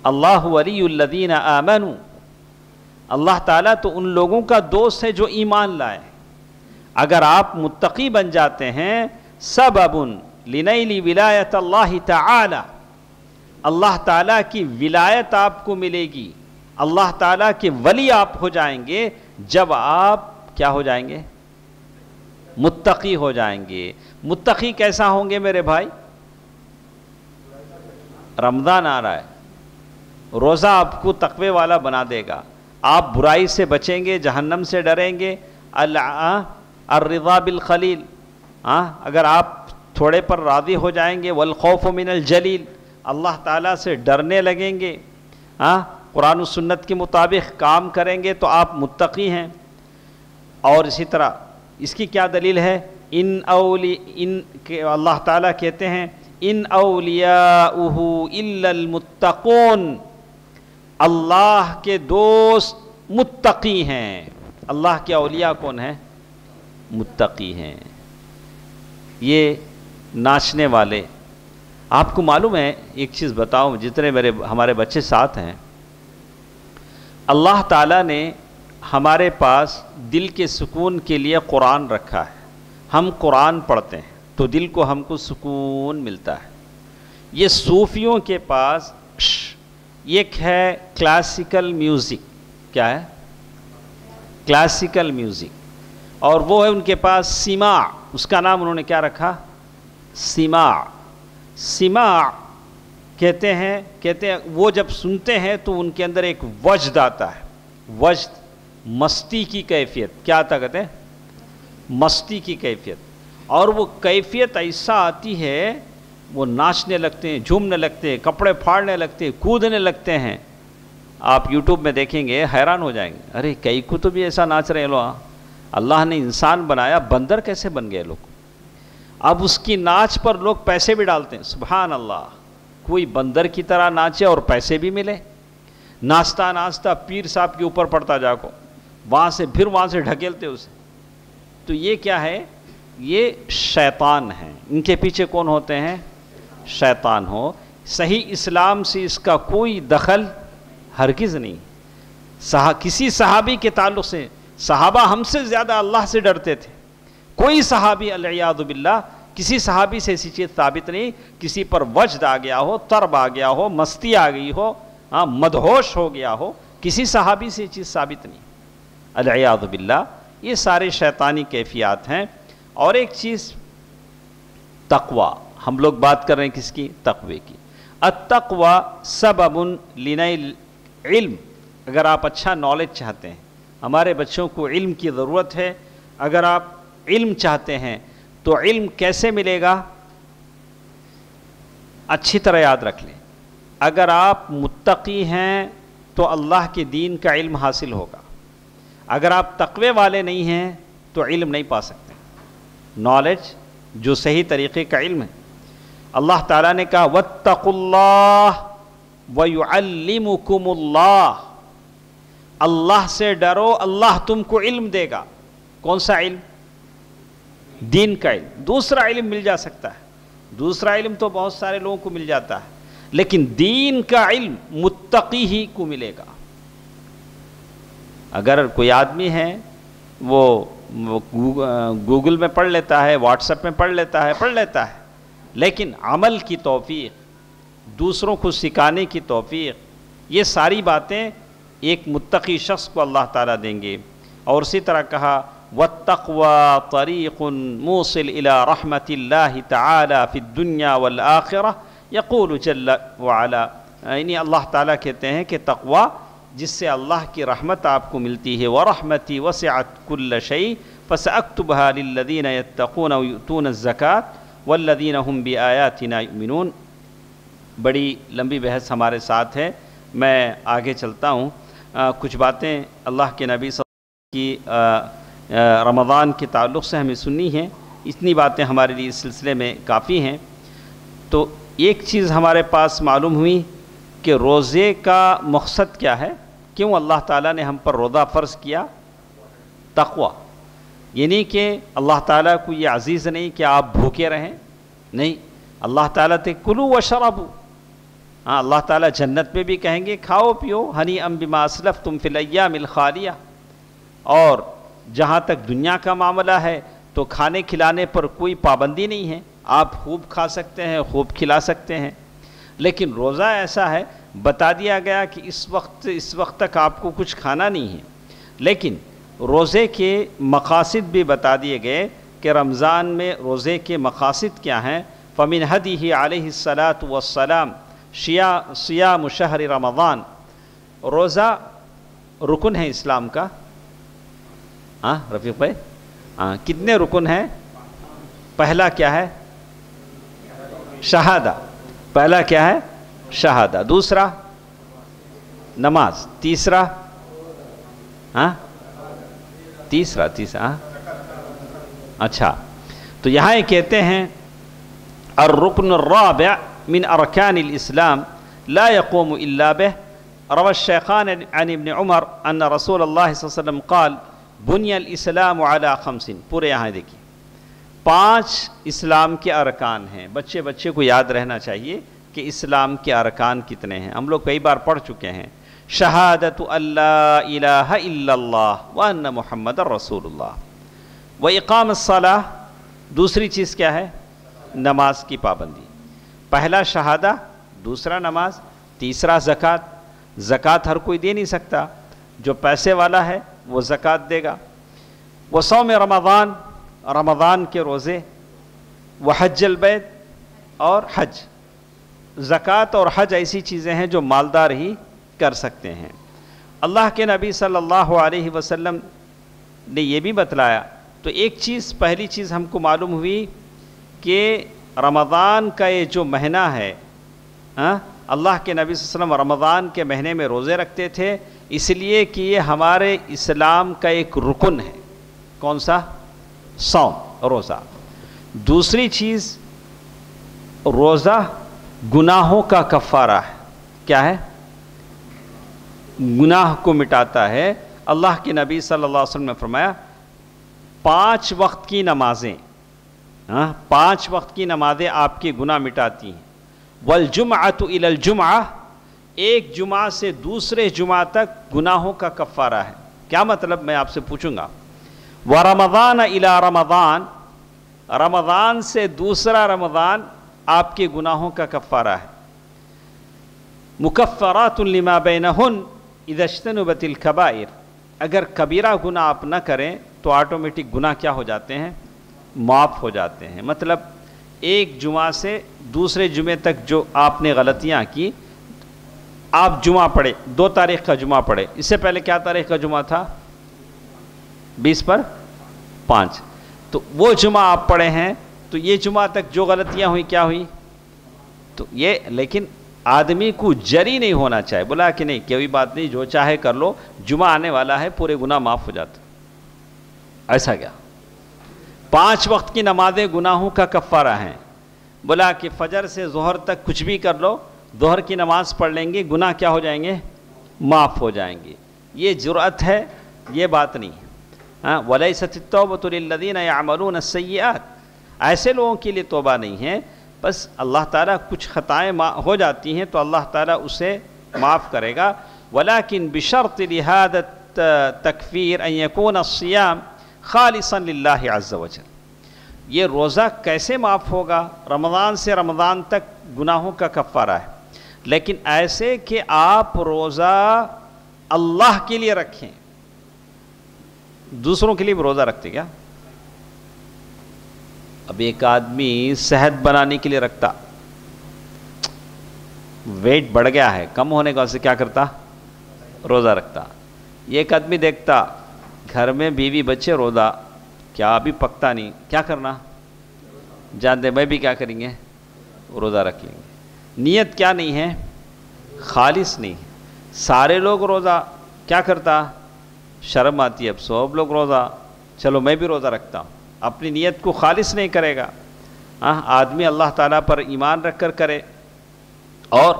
S2: اللہ ولی الذین آمنوا، اللہ تعالیٰ تو ان لوگوں کا دوست ہے جو ایمان لائے. اگر آپ متقی بن جاتے ہیں سبب لنیل ولایت اللہ تعالی، اللہ تعالیٰ کی ولایت آپ کو ملے گی، اللہ تعالیٰ کے ولی آپ ہو جائیں گے جب آپ کیا ہو جائیں گے؟ متقی ہو جائیں گے. متقی کیسا ہوں گے میرے بھائی؟ رمضان آ رہا ہے، روزہ آپ کو تقوی والا بنا دے گا. آپ برائی سے بچیں گے، جہنم سے ڈریں گے. الرضا بالقلیل، اگر آپ تھوڑے پر راضی ہو جائیں گے. والخوف من الجلیل، اللہ تعالیٰ سے ڈرنے لگیں گے. قرآن و سنت کے مطابق کام کریں گے تو آپ متقی ہیں. اور اسی طرح اس کی کیا دلیل ہے؟ اللہ تعالیٰ کہتے ہیں ان اولیاؤہ الا المتقون، اللہ کے دوست متقی ہیں. اللہ کے اولیاء کون ہیں؟ متقی ہیں. یہ ناچنے والے، آپ کو معلوم ہے ایک چیز بتاؤں، جتنے ہمارے بچے ساتھ ہیں، اللہ تعالیٰ نے ہمارے پاس دل کے سکون کے لیے قرآن رکھا ہے. ہم قرآن پڑھتے ہیں تو دل کو ہم کو سکون ملتا ہے. یہ صوفیوں کے پاس ایک ہے کلاسیکل میوزک. کیا ہے؟ Classical music. اور وہ ہے ان کے پاس سماع، اس کا نام انہوں نے کیا رکھا؟ سماع. سماع کہتے ہیں وہ جب سنتے ہیں تو ان کے اندر ایک وجد آتا ہے. وجد، مستی کی کیفیت. کیا آتا کہتے ہیں؟ مستی کی کیفیت. اور وہ کیفیت ایسا آتی ہے وہ ناچنے لگتے ہیں، جھومنے لگتے ہیں، کپڑے پھاڑنے لگتے ہیں، کودنے لگتے ہیں. آپ یوٹیوب میں دیکھیں گے حیران ہو جائیں گے، ارے کئی کو تو بھی ایسا ناچ رہے لوگ. اللہ نے انسان بنایا، بندر کیسے بن گئے لوگ؟ اب اس کی ناچ پر لوگ پیسے بھی ڈالتے ہیں. سبحان اللہ، کوئی بندر کی طرح ناچے اور پیسے بھی ملے. ناچتا ناچتا پیر صاحب کے اوپر پڑتا جا کو، وہاں سے پھر وہاں سے ڈھکیلتے اسے. تو یہ کیا ہے؟ یہ شیطان ہیں. ان کے پیچھے کون ہوتے ہیں؟ شیطان ہو. صحیح اسلام سے اس کا کوئی دخل ہرگز نہیں. کسی صحابی کے تعلق سے، صحابہ ہم سے زیادہ اللہ سے ڈرتے تھے. کوئی صحابی العیاذ باللہ، کسی صحابی سے ایسی چیز ثابت نہیں. کسی پر وجد آ گیا ہو، طرب آ گیا ہو، مستی آ گئی ہو، مدہوش ہو گیا ہو، کسی صحابی سے یہ چیز ثابت نہیں. العیاذ باللہ. یہ سارے شیطانی کیفیات ہیں. اور ایک چیز تقوی، ہم لوگ بات کر رہے ہیں کس کی؟ تقوی کی. التقوی سبب لنیل علم. اگر آپ اچھا نالج چاہتے ہیں، ہمارے بچوں کو علم کی ضرورت ہے. اگر آپ علم چاہتے ہیں تو علم کیسے ملے گا؟ اچھی طرح یاد رکھ لیں. اگر آپ متقی ہیں تو اللہ کے دین کا علم حاصل ہوگا. اگر آپ تقوی والے نہیں ہیں تو علم نہیں پا سکتے. نالج جو صحیح طریقے کا علم ہے. اللہ تعالیٰ نے کہا واتقوا اللہ ویعلمکم اللہ. اللہ سے ڈرو، اللہ تم کو علم دے گا. کون سا علم؟ دین کا علم. دوسرا علم مل جا سکتا ہے، دوسرا علم تو بہت سارے لوگوں کو مل جاتا ہے، لیکن دین کا علم متقی ہی کو ملے گا. اگر کوئی آدمی ہے وہ گوگل میں پڑھ لیتا ہے، واٹس ایپ میں پڑھ لیتا ہے، لیکن عمل کی توفیق، دوسروں کو سکھانے کی توفیق، یہ ساری باتیں ایک متقی شخص کو اللہ تعالیٰ دیں گے۔ اور اسی طرح کہا وَالتَّقْوَى طَرِيقٌ مُوصِلٌ إِلَى رَحْمَةِ اللَّهِ تَعَالَى فِي الدُّنْيَا وَالْآخِرَةِ يَقُولُ جَلَّ وَعَلَا، یعنی اللہ تعالیٰ کہتے ہیں کہ تقوی جس سے اللہ کی رحمت آپ کو ملتی ہے، وَرَحْمَتِي وَسِعَتْ كُلَّ شَيْءٍ فَسَأَكْتُبُهَا لِلَّذِينَ يَتَّقُونَ وَيُؤْتُونَ الزَّكَاةَ وَالَّذِينَ هُمْ بِآيَاتِنَا يُؤْمِنُونَ۔ بڑی لمبی بحث ہمارے ساتھ ہے، میں آگے چلتا ہوں۔ کچھ باتیں اللہ کے نبی صلی اللہ علیہ وسلم کی رمضان کے تعلق سے ہمیں سننی ہیں، اتنی باتیں ہمارے لیے اس سلسلے میں کافی ہیں۔ تو ایک چیز ہمارے پاس معلوم ہوئی کہ روزے کا مقصد کیا ہے، کیوں اللہ تعالیٰ نے ہم پر روزہ فرض کیا؟ تقوی، یعنی کہ اللہ تعالیٰ کو یہ عزیز نہیں کہ آپ بھوکے رہیں، نہیں، اللہ تعالیٰ تے کلو وشربو، ہاں اللہ تعالیٰ جنت میں بھی کہیں گے کھاؤ پیو، ہنی ام بما اسلفتم فی الایام الخالیہ۔ اور جہاں تک دنیا کا معاملہ ہے تو کھانے کھلانے پر کوئی پابندی نہیں ہے، آپ خوب کھا سکتے ہیں، خوب کھلا سکتے ہیں، لیکن روزہ ایسا ہے بتا دیا گیا کہ اس وقت تک آپ کو کچھ کھانا نہیں ہے۔ لیکن روزے کے مقاصد بھی بتا دیے گئے کہ رمضان میں روزے کے مقاصد کیا ہیں۔ فَمِنْ هَدِيهِ عَلَيْهِ الصَّلَاةُ وَالسَّلَامُ صِيَامُ شَهْرِ رمضان، روزہ رکن ہے اسلام کا۔ رفیق بھائی کتنے رکن ہیں؟ پہلا کیا ہے؟ شہادہ، پہلا کیا ہے؟ شہادہ، دوسرا نماز، تیسرا تیسرا اچھا، تو یہاں یہ کہتے ہیں الرکن الرابع من ارکان الاسلام لا يقوم الا به۔ روى الشيخان عن ابن عمر ان رسول اللہ صلی اللہ علیہ وسلم قال بني الاسلام على 5، پورے یہاں دیکھیں 5 اسلام کے ارکان ہیں۔ بچے کو یاد رہنا چاہیے کہ اسلام کے ارکان کتنے ہیں، ہم لوگ کئی بار پڑھ چکے ہیں۔ شہادت اللہ الہ الا اللہ وان محمد رسول اللہ، واقام الصلاۃ، دوسری چیز کیا ہے؟ نماز کی پابندی۔ پہلا شہادہ، دوسرا نماز، تیسرا زکوٰۃ۔ زکوٰۃ ہر کوئی دے نہیں سکتا، جو پیسے والا ہے وہ زکوٰۃ دے گا۔ وصوم رمضان، رمضان کے روزے، وحج البیت، اور حج۔ زکوٰۃ اور حج ایسی چیزیں ہیں جو مالدار ہی کر سکتے ہیں۔ اللہ کے نبی صلی اللہ علیہ وسلم نے یہ بھی بتلایا، تو ایک چیز، پہلی چیز ہم کو معلوم ہوئی کہ رمضان کا یہ جو مہینہ ہے، اللہ کے نبی صلی اللہ علیہ وسلم رمضان کے مہینے میں روزے رکھتے تھے، اس لیے کہ یہ ہمارے اسلام کا ایک رکن ہے۔ کون سا؟ صوم، روزہ۔ دوسری چیز، روزہ گناہوں کا کفارہ ہے۔ کیا ہے؟ گناہ کو مٹاتا ہے۔ اللہ کے نبی صلی اللہ علیہ وسلم نے فرمایا 5 وقت کی نمازیں، 5 وقت کی نمازیں آپ کے گناہ مٹاتی ہیں۔ والجمعۃ الی الجمعہ، ایک جمعہ سے دوسرے جمعہ تک گناہوں کا کفارہ ہے۔ کیا مطلب؟ میں آپ سے پوچھوں گا۔ ورمضان الی رمضان، رمضان سے دوسرا رمضان آپ کے گناہوں کا کفارہ ہے۔ مکفرات لما بینہن اذا اجتنبت الکبائر، اگر کبیرہ گناہ آپ نہ کریں تو آٹومیٹک گناہ کیا ہو جاتے ہیں؟ معاف ہو جاتے ہیں۔ مطلب ایک جمعہ سے دوسرے جمعے تک جو آپ نے غلطیاں کی، آپ جمعہ پڑھے، 2 تاریخ کا جمعہ پڑھے، اس سے پہلے کیا تاریخ کا جمعہ تھا؟ 20 پر 5، تو وہ جمعہ آپ پڑھے ہیں، تو یہ جمعہ تک جو غلطیاں ہوئی کیا ہوئی؟ تو یہ، لیکن آدمی کو جری نہیں ہونا چاہیے، بولا کہ نہیں کوئی بات نہیں جو چاہے کر لو، جمعہ آنے والا ہے، پورے گناہ معاف ہو جاتے، ایسا کیا؟ 5 وقت کی نمازیں گناہوں کا کفارہ ہیں۔ بولا کہ فجر سے ظہر تک کچھ بھی کر لو، ظہر کی نماز پڑھ لیں گے، گناہ کیا ہو جائیں گے؟ معاف ہو جائیں گے۔ یہ جرأت ہے، یہ بات نہیں ہے۔ وَلَيْسَتِ التَّوْبَةُ لِلَّذِينَ يَعْمَلُونَ السَّيِّئَاتِ، ایسے لوگوں کے لیے توبہ نہیں ہے، بس اللہ تعالیٰ کچھ خطائیں ہو جاتی ہیں تو اللہ تعالیٰ اسے معاف کرے گا۔ وَلَكِنْ بِشَرْطِ لِهَذَا التَّكْفِيرِ أَن يَكُونَ الصِّيَامُ خالصا للہ عز وجل۔ یہ روزہ کیسے معاف ہوگا؟ رمضان سے رمضان تک گناہوں کا کفارہ ہے، لیکن ایسے کہ آپ روزہ اللہ کے لیے رکھیں۔ دوسروں کے لیے بھی روزہ رکھتے کیا؟ اب ایک آدمی صحت بنانے کے لیے رکھتا، ویٹ بڑھ گیا ہے، کم ہونے کا، اسے کیا کرتا؟ روزہ رکھتا۔ ایک آدمی دیکھتا گھر میں بیوی بچے، روزہ کیا ابھی پکتا نہیں، کیا کرنا؟ جانتے میں بھی کیا کریں گے؟ روزہ رکھ لیں گے۔ نیت کیا نہیں ہے؟ خالص نہیں ہے۔ سارے لوگ روزہ، کیا کرتا؟ شرم آتی ہے، اب سب لوگ روزہ، چلو میں بھی روزہ رکھتا ہوں، اپنی نیت کو خالص نہیں کرے گا۔ آدمی اللہ تعالیٰ پر ایمان رکھ کر کرے۔ اور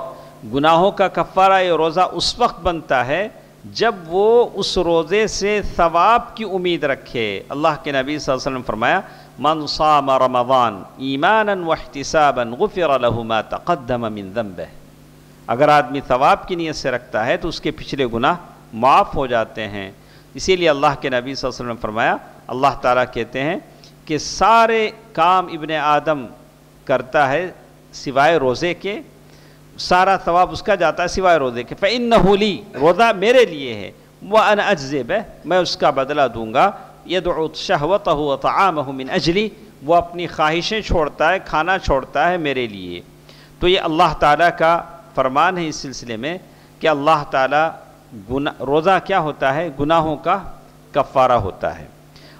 S2: گناہوں کا کفارہ یہ روزہ اس وقت بنتا ہے جب وہ اس روزے سے ثواب کی امید رکھے۔ اللہ کے نبی صلی اللہ علیہ وسلم فرمایا من صام رمضان ایمانا واحتسابا غفر له ما تقدم من ذنبه۔ اگر آدمی ثواب کی نیت سے رکھتا ہے تو اس کے پچھلے گناہ معاف ہو جاتے ہیں۔ اسی لیے اللہ کے نبی صلی اللہ علیہ وسلم نے فرمایا، اللہ تعالیٰ کہتے ہیں کہ سارے کام ابن آدم کرتا ہے سوائے روزے کے، سارا ثواب اس کا جاتا ہے سوائے روزے کے۔ فَإِنَّهُ لِي، روزہ میرے لیے ہے، وَأَنَا أَجْزِي بِهِ، میں اس کا بدلہ دوں گا۔ يَدْعُ شَهْوَتَهُ وَطَعَامَهُ مِنْ أَجْلِي، وہ اپنی خواہشیں چھوڑتا ہے، کھانا چھوڑتا ہے میرے لیے۔ تو یہ اللہ تعالیٰ کا فرمان ہے اس سلسلے میں کہ اللہ تعالیٰ روزہ کیا ہوتا ہے؟ گناہوں کا کفارہ ہوتا ہے۔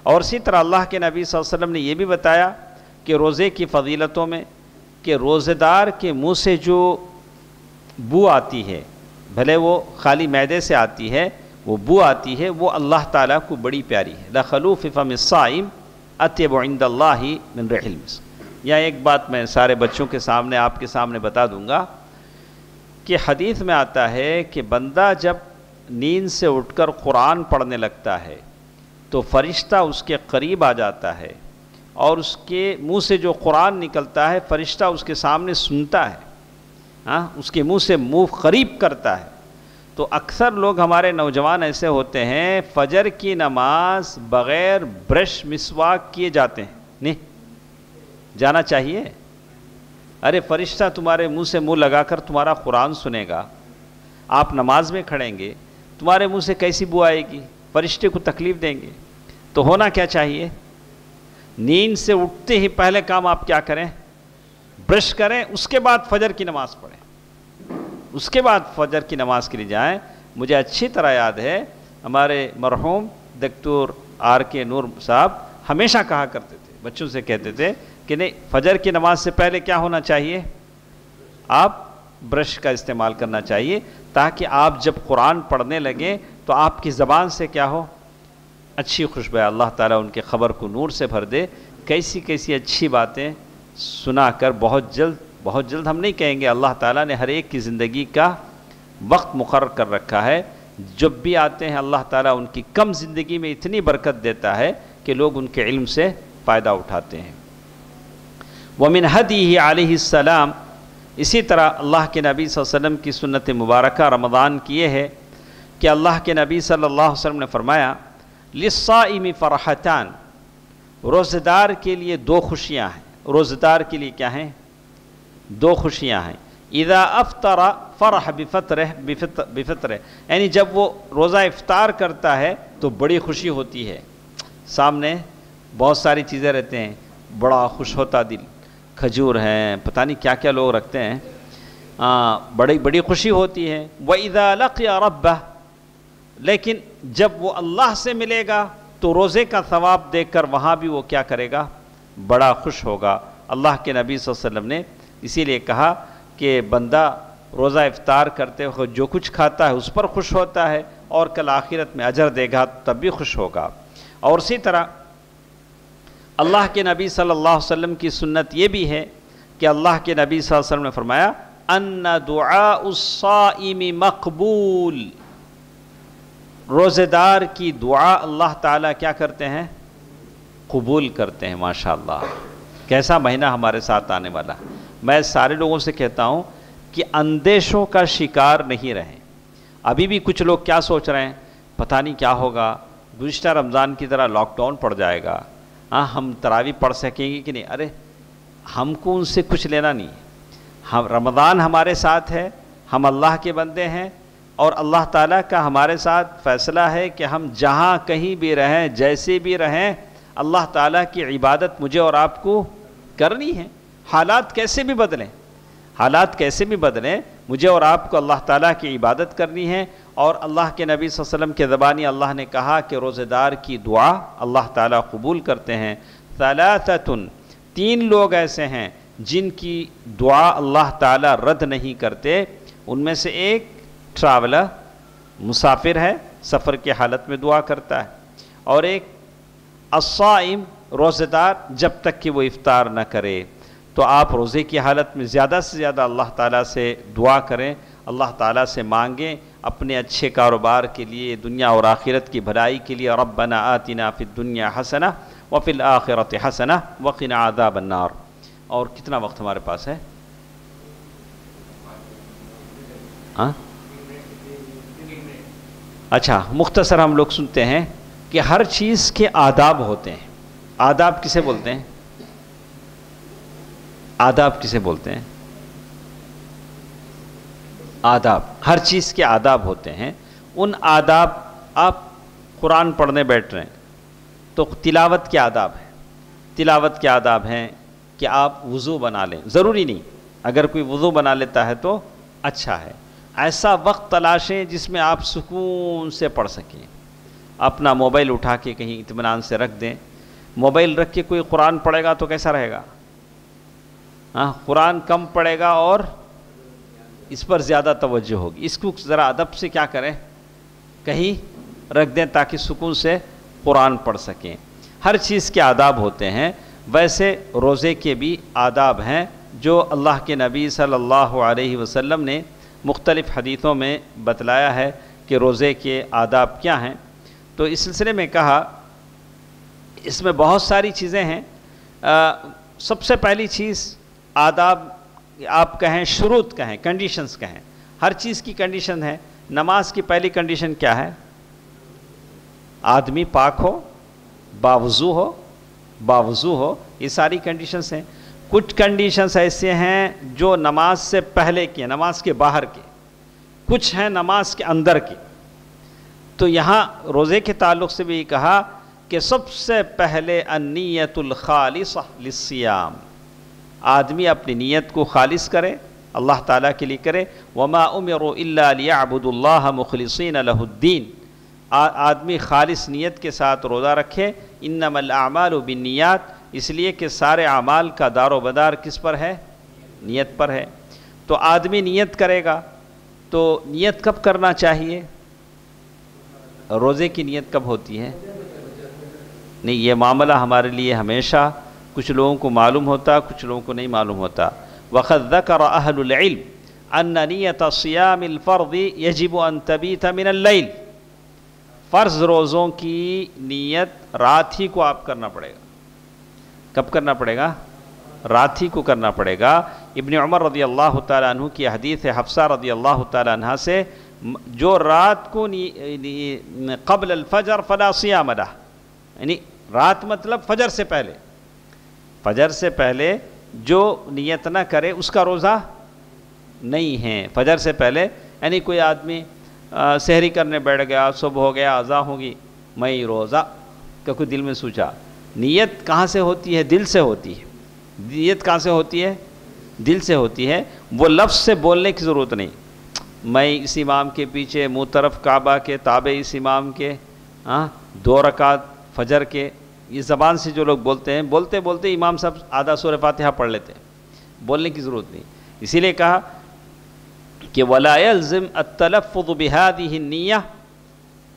S2: اور اسی طرح اللہ کے نبی صلی اللہ علیہ وسلم نے یہ بھی بتایا کہ روزے کی فضیلتوں میں کہ روزے دار کے منہ سے جو بو آتی ہے، بھلے وہ خالی معدے سے آتی ہے، وہ بو آتی ہے، وہ اللہ تعالیٰ کو بڑی پیاری ہے۔ لَخَلُوفِ فَمِ الصَّائِمِ أَطْيَبُ عِنْدَ اللَّهِ مِنْ رِيحِ الْمِسْكِ۔ یا ایک بات میں سارے بچوں کے سامنے، آپ کے سامنے بتا دوں گا کہ حدیث میں آتا ہے کہ بندہ جب نیند سے اٹھ کر قرآن پڑھنے لگتا ہے تو فرشتہ اس کے قریب آ جاتا ہے، اور اس کے منہ سے جو قرآن نکلتا ہے فرشتہ اس کے سامنے سنتا ہے، اس کے منہ سے منہ قریب کرتا ہے۔ تو اکثر لوگ ہمارے نوجوان ایسے ہوتے ہیں فجر کی نماز بغیر برش مسواک کیے جاتے ہیں۔ نہیں جانا چاہیے؟ ارے فرشتہ تمہارے منہ سے منہ لگا کر تمہارا قرآن سنے گا، آپ نماز میں کھڑیں گے، تمہارے منہ سے کیسی بو آئے گی؟ فرشتے کو تکلیف دیں گے۔ تو ہونا کیا چاہیے؟ نیند سے اٹھتے ہی پہلے کام آپ کیا کریں؟ برش کریں، اس کے بعد فجر کی نماز پڑھیں، اس کے بعد فجر کی نماز کے لیے جائیں۔ مجھے اچھی طرح یاد ہے ہمارے مرحوم دکتور آر کے نور صاحب ہمیشہ کہا کرتے تھے، بچوں سے کہتے تھے کہ نہیں، فجر کی نماز سے پہلے کیا ہونا چاہیے؟ آپ برش کا استعمال کرنا چاہیے، تاکہ آپ جب قرآن پڑھنے لگیں تو آپ کی زبان سے کیا ہو؟ اچھی خوشبو۔ اللہ تعالیٰ ان کے خبر کو نور سے بھر دے۔ کیسی کیسی اچھی باتیں سنا کر بہت جلد ہم نہیں کہیں گے، اللہ تعالیٰ نے ہر ایک کی زندگی کا وقت مقرر کر رکھا ہے۔ جب بھی آتے ہیں اللہ تعالیٰ ان کی کم زندگی میں اتنی برکت دیتا ہے کہ لوگ ان کے علم سے فائدہ اٹھاتے ہیں۔ وَمِنْ هَدِيهِ عَلَيْهِ السَّلَامِ، اسی طرح اللہ کے نبی صلی اللہ علیہ وسلم کی سنت مبارکہ رمضان کی یہ ہے کہ اللہ کے نبی صلی اللہ علیہ وسلم نے فرمایا لِلصَّائِمِ فَرْحَتَانِ، روزہ دار کے لیے دو خوشیاں ہیں۔ روزہ دار کے لیے کیا ہیں؟ دو خوشیاں ہیں۔ اذا افطر فرح بفطرہ، یعنی جب وہ روزہ افطار کرتا ہے تو بڑی خوشی ہوتی ہے، سامنے بہت ساری چیزیں رہتے ہیں، بڑا خوش ہوتا دل، کھجور ہیں، پتہ نہیں کیا کیا لوگ رکھتے ہیں، بڑی خوشی ہوتی ہے۔ وَإِذَا لَقِيَ رَبَّهُ، لیکن جب وہ اللہ سے ملے گا تو روزے کا ثواب دیکھ کر وہاں بھی وہ کیا کرے گا؟ بڑا خوش ہوگا۔ اللہ کے نبی صلی اللہ علیہ وسلم نے اسی لیے کہا کہ بندہ روزہ افطار کرتے وقت جو کچھ کھاتا ہے اس پر خوش ہوتا ہے، اور کل آخرت میں اجر دے گا تب بھی خوش ہوگا۔ اور اسی طرح اللہ کے نبی صلی اللہ علیہ وسلم کی سنت یہ بھی ہے کہ اللہ کے نبی صلی اللہ علیہ وسلم نے فرمایا ان دعاء الصائم مقبول، روزے دار کی دعا اللہ تعالیٰ کیا کرتے ہیں؟ قبول کرتے ہیں۔ ماشاءاللہ کیسا مہینہ ہمارے ساتھ آنے والا۔ میں سارے لوگوں سے کہتا ہوں کہ اندیشوں کا شکار نہیں رہیں۔ ابھی بھی کچھ لوگ کیا سوچ رہے ہیں؟ پتہ نہیں کیا ہوگا، گزشتہ رمضان کی طرح لاک ڈاؤن پڑ جائے گا، ہاں ہم تراویح پڑھ سکیں گے کہ نہیں؟ ارے ہم کو ان سے کچھ لینا نہیں، ہم رمضان ہمارے ساتھ ہے، ہم اللہ کے بندے ہیں، اور اللہ تعالیٰ کا ہمارے ساتھ فیصلہ ہے کہ ہم جہاں کہیں بھی رہیں، جیسے بھی رہیں، اللہ تعالیٰ کی عبادت مجھے اور آپ کو کرنی ہے، حالات کیسے بھی بدلیں، حالات کیسے بھی بدلیں، مجھے اور آپ کو اللہ تعالیٰ کی عبادت کرنی ہے۔ اور اللہ کے نبی صلی اللہ علیہ وسلم کے زبانی اللہ نے کہا کہ روزہ دار کی دعا اللہ تعالیٰ قبول کرتے ہیں۔ ثلاثۃ، 3 لوگ ایسے ہیں جن کی دعا اللہ تعالیٰ رد نہیں کرتے، ان میں سے ایک ٹراولر، مسافر ہے، سفر کی حالت میں دعا کرتا ہے، اور ایک الصائم، روزہ دار جب تک کہ وہ افطار نہ کرے۔ تو آپ روزے کی حالت میں زیادہ سے زیادہ اللہ تعالیٰ سے دعا کریں، اللہ تعالیٰ سے مانگیں اپنے اچھے کاروبار کے لیے، دنیا اور آخرت کی بھلائی کے لیے۔ ربنا آتنا فی الدنیا حسنہ وفی الآخرۃ حسنہ وقنا عذاب النار۔ اور کتنا وقت ہمارے پاس ہے؟ ہاں اچھا، مختصر ہم لوگ سنتے ہیں کہ ہر چیز کے آداب ہوتے ہیں۔ آداب کسے بولتے ہیں؟ آداب کسے بولتے ہیں؟ آداب، ہر چیز کے آداب ہوتے ہیں۔ ان آداب، آپ قرآن پڑھنے بیٹھ رہے ہیں تو تلاوت کے آداب ہیں، تلاوت کے آداب ہیں کہ آپ وضو بنا لیں، ضروری نہیں، اگر کوئی وضو بنا لیتا ہے تو اچھا ہے۔ ایسا وقت تلاشیں جس میں آپ سکون سے پڑھ سکیں، اپنا موبائل اٹھا کے کہیں اطمینان سے رکھ دیں۔ موبائل رکھ کے کوئی قرآن پڑھے گا تو کیسا رہے گا؟ ہاں، قرآن کم پڑھے گا اور اس پر زیادہ توجہ ہوگی۔ اس کو ذرا ادب سے کیا کریں، کہیں رکھ دیں تاکہ سکون سے قرآن پڑھ سکیں۔ ہر چیز کے آداب ہوتے ہیں، ویسے روزے کے بھی آداب ہیں جو اللہ کے نبی صلی اللہ علیہ وسلم نے مختلف حدیثوں میں بتلایا ہے کہ روزے کے آداب کیا ہیں۔ تو اس سلسلے میں کہا، اس میں بہت ساری چیزیں ہیں۔ سب سے پہلی چیز آداب آپ کہیں، شروط کہیں، کنڈیشنز کہیں، ہر چیز کی کنڈیشن ہے۔ نماز کی پہلی کنڈیشن کیا ہے؟ آدمی پاک ہو، باوضو ہو، باوضو ہو، یہ ساری کنڈیشنز ہیں۔ کچھ کنڈیشنز ایسے ہیں جو نماز سے پہلے کی ہیں، نماز کے باہر کے، کچھ ہیں نماز کے اندر کی۔ تو یہاں روزے کے تعلق سے بھی کہا کہ سب سے پہلے النیت الخالصہ للصیام، آدمی اپنی نیت کو خالص کرے، اللہ تعالیٰ کے لیے کرے۔ وما امروا الا لیعبدوا اللہ مخلصین لہ الدین، آدمی خالص نیت کے ساتھ روزہ رکھے۔ انما الاعمال بالنیات، اس لیے کہ سارے اعمال کا دار و مدار کس پر ہے؟ نیت پر ہے۔ تو آدمی نیت کرے گا، تو نیت کب کرنا چاہیے؟ روزے کی نیت کب ہوتی ہے؟ نہیں، یہ معاملہ ہمارے لیے ہمیشہ کچھ لوگوں کو معلوم ہوتا، کچھ لوگوں کو نہیں معلوم ہوتا۔ وَقَدْ ذَكَرَ أَهْلُ الْعِلْمِ أَنَّ نِيَّةَ صِيَامِ الْفَرْضِ يَجِبُ أَن تَبِيتَ مِنَ اللَّيْلِ، فرض روزوں کی نیت رات ہی کو آپ کرنا پڑے گا۔ کب کرنا پڑے گا؟ رات ہی کو کرنا پڑے گا۔ ابن عمر رضی اللہ تعالیٰ عنہ کی حدیث ہے، حفصہ رضی اللہ تعالیٰ عنہ سے، جو رات کو قبل الفجر فلا صیام لہ، یعنی رات مطلب فجر سے پہلے، فجر سے پہلے جو نیت نہ کرے اس کا روزہ نہیں ہے۔ فجر سے پہلے یعنی کوئی آدمی سحری کرنے بیٹھ گیا، صبح ہو گیا، اذان ہوگی، میں روزہ کا کوئی دل میں سوچا، نیت کہاں سے ہوتی ہے؟ دل سے ہوتی ہے۔ نیت کہاں سے ہوتی ہے؟ دل سے ہوتی ہے۔ وہ لفظ سے بولنے کی ضرورت نہیں، میں اس امام کے پیچھے منہ طرف کعبہ کے، تابع اس امام کے، 2 رکعت فجر کے، یہ زبان سے جو لوگ بولتے ہیں، بولتے بولتے امام صاحب آدھا سورہ فاتحہ پڑھ لیتے ہیں، بولنے کی ضرورت نہیں۔ اسی لیے کہا کہ وَلَا يَلْزِمْ التَّلَفُّظُ بِهَذِهِ النِّيَّةِ،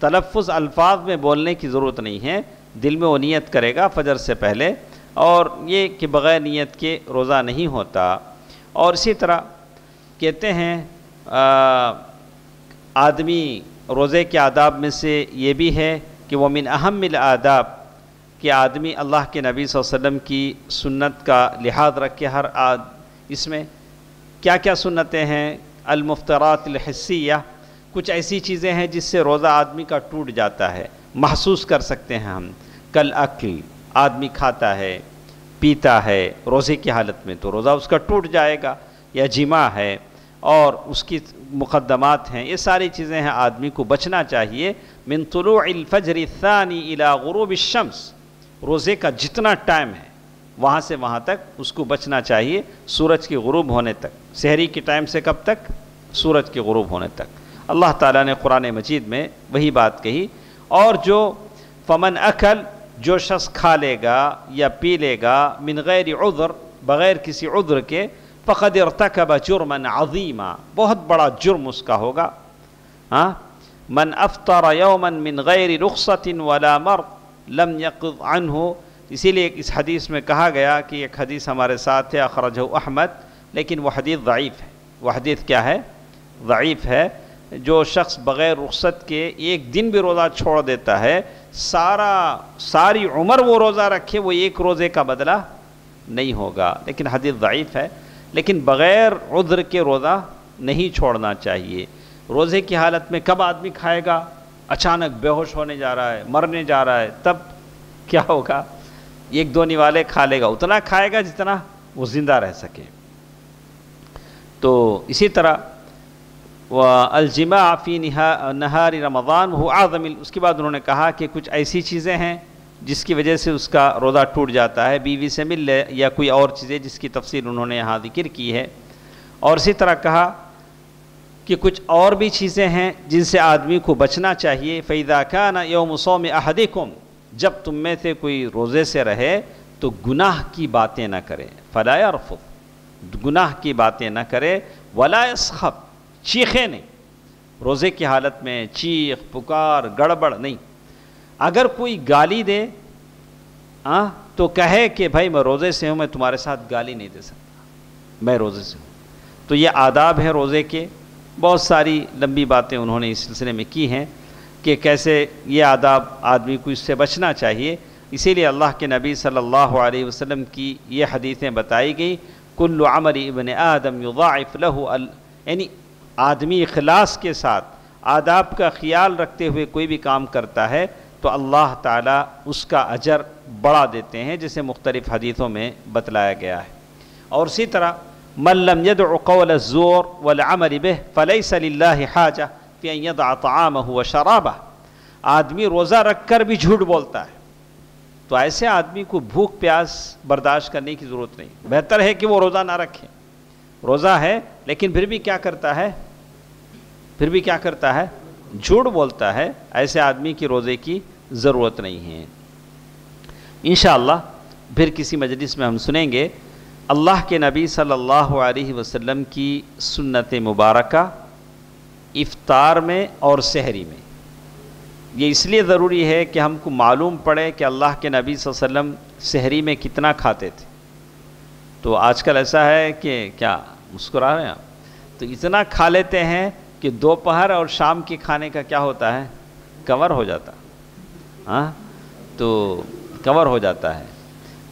S2: تلفظ الفاظ میں بولنے کی ضرورت نہیں ہے، دل میں وہ نیت کرے گا فجر سے پہلے، اور یہ کہ بغیر نیت کے روزہ نہیں ہوتا۔ اور اسی طرح کہتے ہیں آدمی روزے کے آداب میں سے یہ بھی ہے کہ وہ من اہم الآداب، کہ آدمی اللہ کے نبی صلی اللہ علیہ وسلم کی سنت کا لحاظ رکھے۔ ہر اس میں کیا کیا سنتیں ہیں؟ المفطرات الحسیہ، کچھ ایسی چیزیں ہیں جس سے روزہ آدمی کا ٹوٹ جاتا ہے۔ محسوس کر سکتے ہیں ہم. کل اکل، آدمی کھاتا ہے پیتا ہے روزے کی حالت میں تو روزہ اس کا ٹوٹ جائے گا، یا جماع ہے اور اس کی مقدمات ہیں، یہ ساری چیزیں ہیں، آدمی کو بچنا چاہیے. من طلوع الفجر الثانی الى غروب الشمس، روزے کا جتنا ٹائم ہے وہاں سے وہاں تک اس کو بچنا چاہیے، سورج کے غروب ہونے تک. سحری کے ٹائم سے کب تک؟ سورج کے غروب ہونے تک. اللہ تعالیٰ نے قرآن مجید میں وہی بات کہی. اور جو فمن اکل، جو شخص کھا لے گا یا پی لے گا من غیر عذر، بغیر کسی عذر کے، فقد ارتکب جرما عظیما، بہت بڑا جرم اس کا ہوگا. ہاں، من افطر یوما من غیر رخصۃ ولا مرض لم یقض عنہ. اسی لیے اس حدیث میں کہا گیا کہ ایک حدیث ہمارے ساتھ ہے، اخرجہ احمد، لیکن وہ حدیث ضعیف ہے. وہ حدیث کیا ہے؟ ضعیف ہے. جو شخص بغیر رخصت کے ایک دن بھی روزہ چھوڑ دیتا ہے، ساری عمر وہ روزہ رکھے، وہ ایک روزے کا بدلہ نہیں ہوگا. لیکن حدیث ضعیف ہے. لیکن بغیر عذر کے روزہ نہیں چھوڑنا چاہیے. روزے کی حالت میں کب آدمی کھائے گا؟ اچانک بے ہوش ہونے جا رہا ہے، مرنے جا رہا ہے، تب کیا ہوگا؟ ایک دو نوالے کھا لے گا، اتنا کھائے گا جتنا وہ زندہ رہ سکے. تو اسی طرح الجماع فی نہار رمضان وہ اعظم. اس کے بعد انہوں نے کہا کہ کچھ ایسی چیزیں ہیں جس کی وجہ سے اس کا روزہ ٹوٹ جاتا ہے، بیوی سے مل لے یا کوئی اور چیزیں جس کی تفصیل انہوں نے یہاں ذکر کی ہے. اور اسی طرح کہا کہ کچھ اور بھی چیزیں ہیں جن سے آدمی کو بچنا چاہیے. فَإِذَا كَانَ يَوْمُ صَوْمِ أَحَدِكُمْ، جب تم میں سے کوئی روزے سے رہے تو گناہ کی باتیں نہ کرے. فَلَا يَرْفُث، گناہ کی باتیں نہ کرے. وَلَا يَسْخَبْ، چیخے نہیں. روزے کی حالت میں چیخ پکار گڑبڑ نہیں. اگر کوئی گالی دے تو کہے کہ بھائی میں روزے سے ہوں، میں تمہارے ساتھ گالی نہیں دے سکتا، میں روزے سے ہوں. تو یہ آداب ہیں روزے کے. بہت ساری لمبی باتیں انہوں نے اس سلسلے میں کی ہیں کہ کیسے یہ آداب آدمی کو اس سے بچنا چاہیے. اسی لیے اللہ کے نبی صلی اللہ علیہ وسلم کی یہ حدیثیں بتائی گئی. کل عمل ابن آدم یضاعف لہ، یعنی آدمی اخلاص کے ساتھ آداب کا خیال رکھتے ہوئے کوئی بھی کام کرتا ہے تو اللہ تعالیٰ اس کا اجر بڑھا دیتے ہیں، جسے مختلف حدیثوں میں بتلایا گیا ہے. اور اسی طرح من لم يدع قول الزور والعمل به فليس لله حاجة في ان يدع طعامه وشرابه. آدمی روزہ رکھ کر بھی جھوٹ بولتا ہے تو ایسے آدمی کو بھوک پیاس برداشت کرنے کی ضرورت نہیں. بہتر ہے کہ وہ روزہ نہ رکھے. روزہ ہے لیکن پھر بھی کیا کرتا ہے؟ جھوٹ بولتا ہے. ایسے آدمی کی روزے کی ضرورت نہیں ہے. انشاءاللہ پھر کسی مجلس میں ہم سنیں گے اللہ کے نبی صلی اللہ علیہ وسلم کی سنت مبارکہ افطار میں اور سحری میں. یہ اس لیے ضروری ہے کہ ہم کو معلوم پڑے کہ اللہ کے نبی صلی اللہ علیہ وسلم سحری میں کتنا کھاتے تھے. تو آج کل ایسا ہے کہ کیا مسکرا رہے ہیں آپ؟ تو اتنا کھا لیتے ہیں کہ دوپہر اور شام کے کھانے کا کیا ہوتا ہے؟ کور ہو جاتا. تو کور ہو جاتا ہے.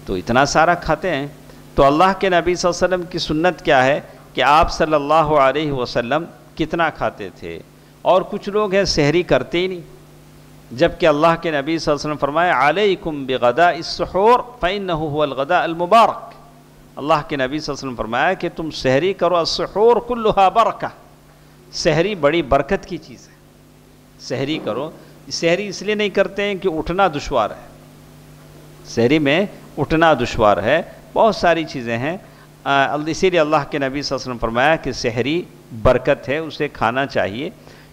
S2: تو اتنا سارا کھاتے ہیں. تو اللہ کے نبی صلی اللہ علیہ وسلم کی سنت کیا ہے کہ آپ صلی اللہ علیہ وسلم کتنا کھاتے تھے. اور کچھ لوگ ہیں سحری کرتے ہی نہیں، جبکہ اللہ کے نبی صلی اللہ علیہ وسلم فرمایا علیکم بغداء السحور فإنہ هو الغداء المبارک. اللہ کے نبی صلی اللہ علیہ وسلم فرمایا کہ تم سحری کرو، السحور کلھا برکہ، سحری بڑی برکت کی چیز ہے. سحری کرو. سحری اس لیے نہیں کرتے ہیں کہ اٹھنا دشوار ہے. سحری میں اٹھنا دشوار ہے، بہت ساری چیزیں ہیں. اسی لیے اللہ کے نبی صلی اللہ علیہ وسلم فرمایا کہ سحری برکت ہے، اسے کھانا چاہیے.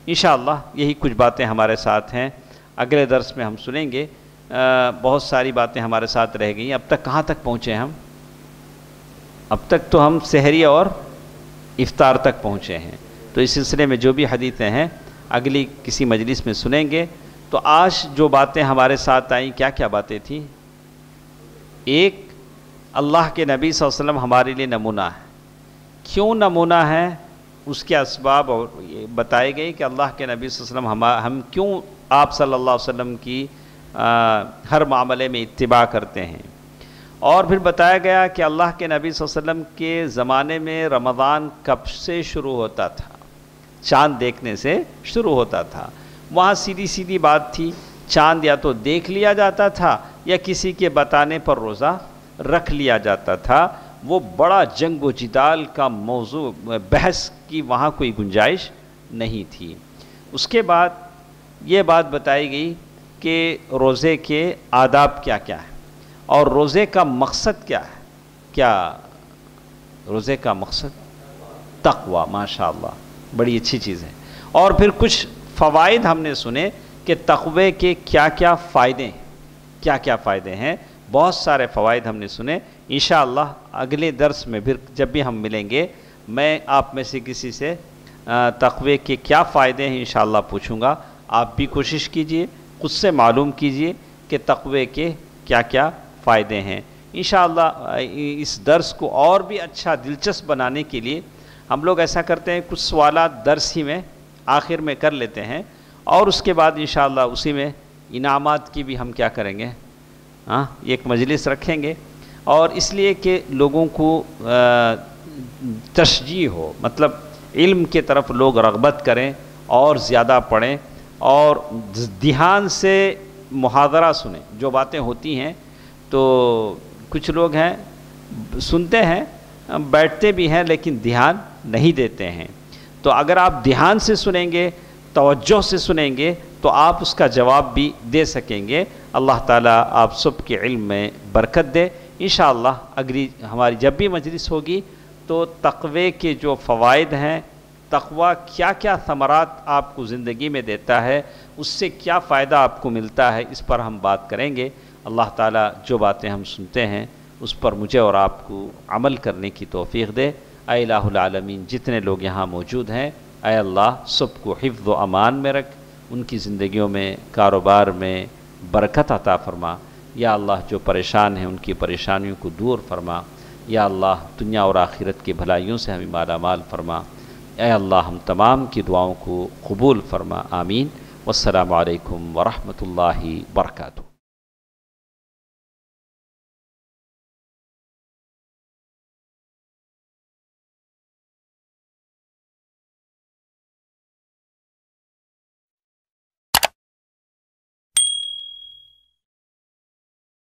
S2: انشاءاللہ یہی کچھ باتیں ہمارے ساتھ ہیں. اگلے درس میں ہم سنیں گے. بہت ساری باتیں ہمارے ساتھ رہ گئی. اب تک کہاں تک پہنچے ہم؟ اب تک تو ہم سحری اور افطار تک پہنچے ہیں. تو اس سلسلے میں جو بھی حدیثیں ہیں اگلی کسی مجلس میں سنیں گے. تو آج جو باتیں ہمارے ساتھ آئیں کیا کیا باتیں تھیں؟ ایک، اللہ کے نبی صلی اللہ علیہ وسلم ہمارے لیے نمونہ ہے. کیوں نمونہ ہے؟ اس کے اسباب اور یہ بتائے گئے کہ اللہ کے نبی صلی اللہ علیہ وسلم ہم کیوں آپ صلی اللہ علیہ وسلم کی ہر معاملے میں اتباع کرتے ہیں. اور پھر بتایا گیا کہ اللہ کے نبی صلی اللہ علیہ وسلم کے زمانے میں رمضان کب سے شروع ہوتا تھا؟ چاند دیکھنے سے شروع ہوتا تھا. وہاں سیدھی سیدھی بات تھی چاند یا تو دیکھ لیا جاتا تھا یا کسی کے بتانے پر روزہ رکھ لیا جاتا تھا۔ وہ بڑا جنگ و جدال کا موضوع، بحث کی وہاں کوئی گنجائش نہیں تھی۔ اس کے بعد یہ بات بتائی گئی کہ روزے کے آداب کیا کیا ہے اور روزے کا مقصد کیا ہے۔ کیا روزے کا مقصد؟ تقوی، ماشاءاللہ، بڑی اچھی چیز ہے۔ اور پھر کچھ فوائد ہم نے سنے کہ تقوی کے کیا کیا فائدے ہیں، کیا کیا فائدے ہیں، بہت سارے فوائد ہم نے سنے۔ انشاءاللہ اگلے درس میں پھر جب بھی ہم ملیں گے میں آپ میں سے کسی سے تقوی کے کیا فائدے ہیں انشاءاللہ پوچھوں گا۔ آپ بھی کوشش کیجئے، خود سے معلوم کیجئے کہ تقوی کے کیا کیا فائدے ہیں۔ انشاءاللہ اس درس کو اور بھی اچھا دلچسپ بنانے کے لیے ہم لوگ ایسا کرتے ہیں، کچھ سوالات درس ہی میں آخر میں کر لیتے ہیں اور اس کے بعد انشاءاللہ اسی میں انعامات کی بھی ہم کیا کریں گے، ایک مجلس رکھیں گے، اور اس لیے کہ لوگوں کو تشجیع ہو، مطلب علم کے طرف لوگ رغبت کریں اور زیادہ پڑھیں اور دھیان سے محاضرہ سنیں۔ جو باتیں ہوتی ہیں تو کچھ لوگ ہیں سنتے ہیں، بیٹھتے بھی ہیں لیکن دھیان نہیں دیتے ہیں۔ تو اگر آپ دھیان سے سنیں گے، توجہ سے سنیں گے تو آپ اس کا جواب بھی دے سکیں گے۔ اللہ تعالیٰ آپ سب کے علم میں برکت دے۔ انشاءاللہ اگلی ہماری جب بھی مجلس ہوگی تو تقوی کے جو فوائد ہیں، تقوی کیا کیا ثمرات آپ کو زندگی میں دیتا ہے، اس سے کیا فائدہ آپ کو ملتا ہے، اس پر ہم بات کریں گے۔ اللہ تعالیٰ جو باتیں ہم سنتے ہیں اس پر مجھے اور آپ کو عمل کرنے کی توفیق دے۔ اے الہ العالمین، جتنے لوگ یہاں موجود ہیں اے اللہ سب کو حفظ و امان میں رکھ، ان کی زندگیوں میں، کاروبار میں برکت عطا فرما۔ یا اللہ جو پریشان ہیں ان کی پریشانیوں کو دور فرما۔ یا اللہ دنیا اور آخرت کی بھلائیوں سے ہمیں مالا مال فرما۔ اے اللہ ہم تمام کی دعاؤں کو قبول فرما، آمین۔ والسلام علیکم ورحمۃ اللہ وبرکاتہ۔